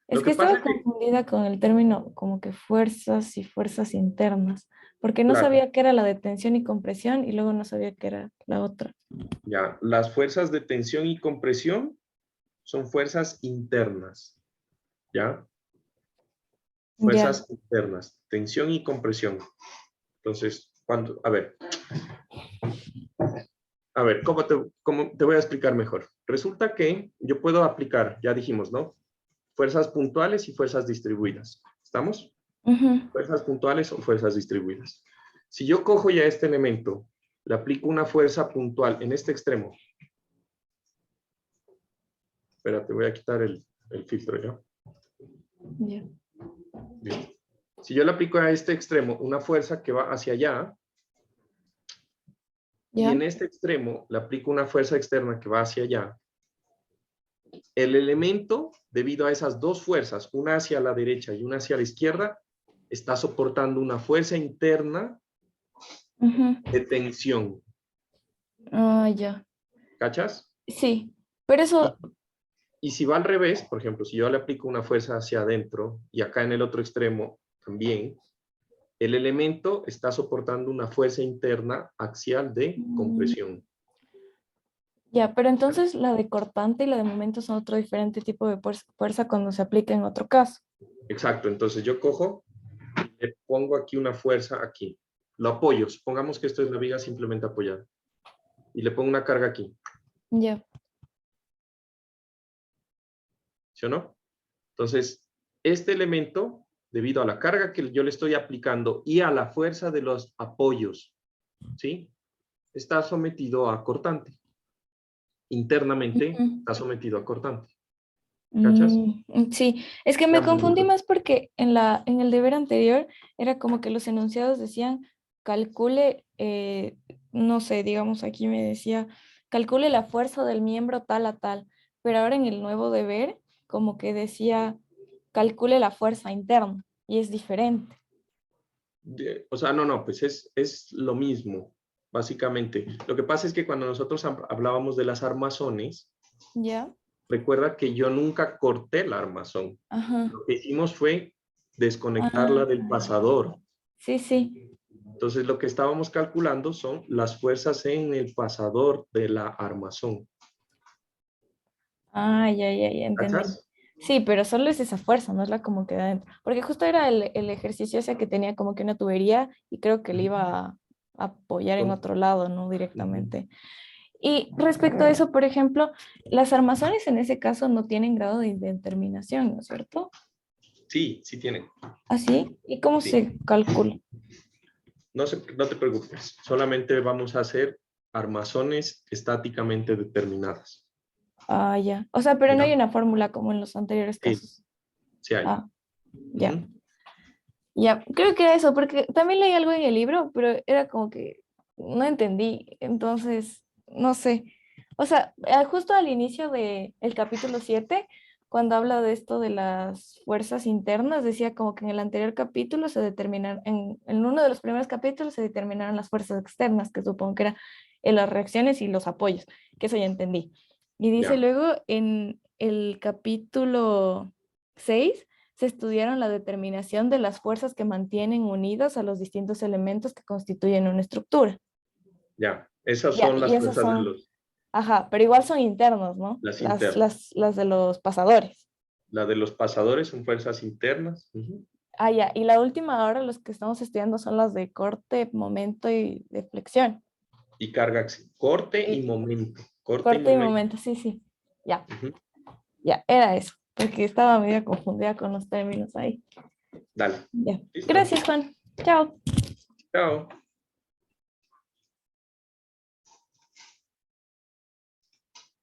Lo Es que que pasa estaba es que, confundida con el término como que fuerzas y fuerzas internas, porque no claro, sabía qué era la de tensión y compresión y luego no sabía qué era la otra. ya, las fuerzas de tensión y compresión son fuerzas internas, ¿ya? Ya. Fuerzas internas, tensión y compresión. Entonces, a ver, ¿cómo te voy a explicar mejor? Resulta que yo puedo aplicar, ya dijimos, ¿no? Fuerzas puntuales y fuerzas distribuidas. ¿Estamos? Ujú. Fuerzas puntuales o fuerzas distribuidas. Si yo cojo ya este elemento, le aplico una fuerza puntual en este extremo. Espérate, voy a quitar el filtro ya. Ya. Listo. Si yo le aplico a este extremo una fuerza que va hacia allá, y Ya. en este extremo le aplico una fuerza externa que va hacia allá, el elemento, debido a esas dos fuerzas, una hacia la derecha y una hacia la izquierda, está soportando una fuerza interna Ujú. de tensión. Ah, ya. ¿Cachas? Sí, pero Y, eso, y si va al revés, por ejemplo, si yo le aplico una fuerza hacia adentro y acá en el otro extremo también, el elemento está soportando una fuerza interna axial de mm, compresión. ya, pero entonces la de cortante y la de momento son otro diferente tipo de fuerza cuando se aplica en otro caso. Exacto, entonces yo cojo, le pongo aquí una fuerza aquí, lo apoyo, supongamos que esto es la viga simplemente apoyada, y le pongo una carga aquí, Ya. ¿sí o no? Entonces, este elemento, debido a la carga que yo le estoy aplicando y a la fuerza de los apoyos, ¿sí? Está sometido a cortante. Internamente Ujú. está sometido a cortante. ¿Cachas? Sí, es que me Ya, confundí bonito. más porque en el deber anterior era como que los enunciados decían calcule, no sé, digamos aquí me decía, calcule la fuerza del miembro tal a tal, pero ahora en el nuevo deber como que decía calcule la fuerza interna y es diferente. O sea, no, pues es lo mismo, básicamente. Lo que pasa es que cuando nosotros hablábamos de las armazones, ¿Ya? recuerda que yo nunca corté la armazón. Ajá. Lo que hicimos fue desconectarla Ah, del pasador. sí, sí. Entonces, lo que estábamos calculando son las fuerzas en el pasador de la armazón. Ah, ya entendí. ¿Cachas? Sí, pero solo es esa fuerza, no es la como que da adentro. Porque justo era el ejercicio ese que tenía como que una tubería y creo que le iba a apoyar en otro lado, no Ujú. directamente. Y respecto a eso, por ejemplo, las armazones en ese caso no tienen grado de indeterminación, ¿no es cierto? Sí, sí tienen. ¿Así? ¿Y cómo Sí. se calcula? No te preocupes. Solamente vamos a hacer armazones estáticamente determinadas. Ah, ya. O sea, pero no hay ¿Ya? una fórmula como en los anteriores Sí, casos. sí hay. Ah, ya. Ujú. Ya, creo que era eso, porque también leí algo en el libro, pero era como que no entendí, entonces, no sé. O sea, justo al inicio del capítulo 7 cuando habla de esto de las fuerzas internas, decía como que en el anterior capítulo se determinaron, en uno de los primeros capítulos se determinaron las fuerzas externas, que supongo que era en las reacciones y los apoyos, que eso ya entendí. Y dice Ya. luego en el capítulo 6 se estudiaron la determinación de las fuerzas que mantienen unidas a los distintos elementos que constituyen una estructura. Ya. Esas Ya, son y las esas fuerzas de son, ajá, pero igual son internos, ¿no? las Las, internas. las, las de los pasadores. La de los pasadores son fuerzas internas. Ujú. Ah, ya, y la última ahora los que estamos estudiando son las de corte, momento y de flexión. Y carga corte y Y momento. Corte y corte y momento. momento, sí, sí. Ya, Ujú. ya, era eso, porque estaba medio confundida con los términos ahí. Dale. Ya. Listo. Gracias, Juan. Chao. Chao.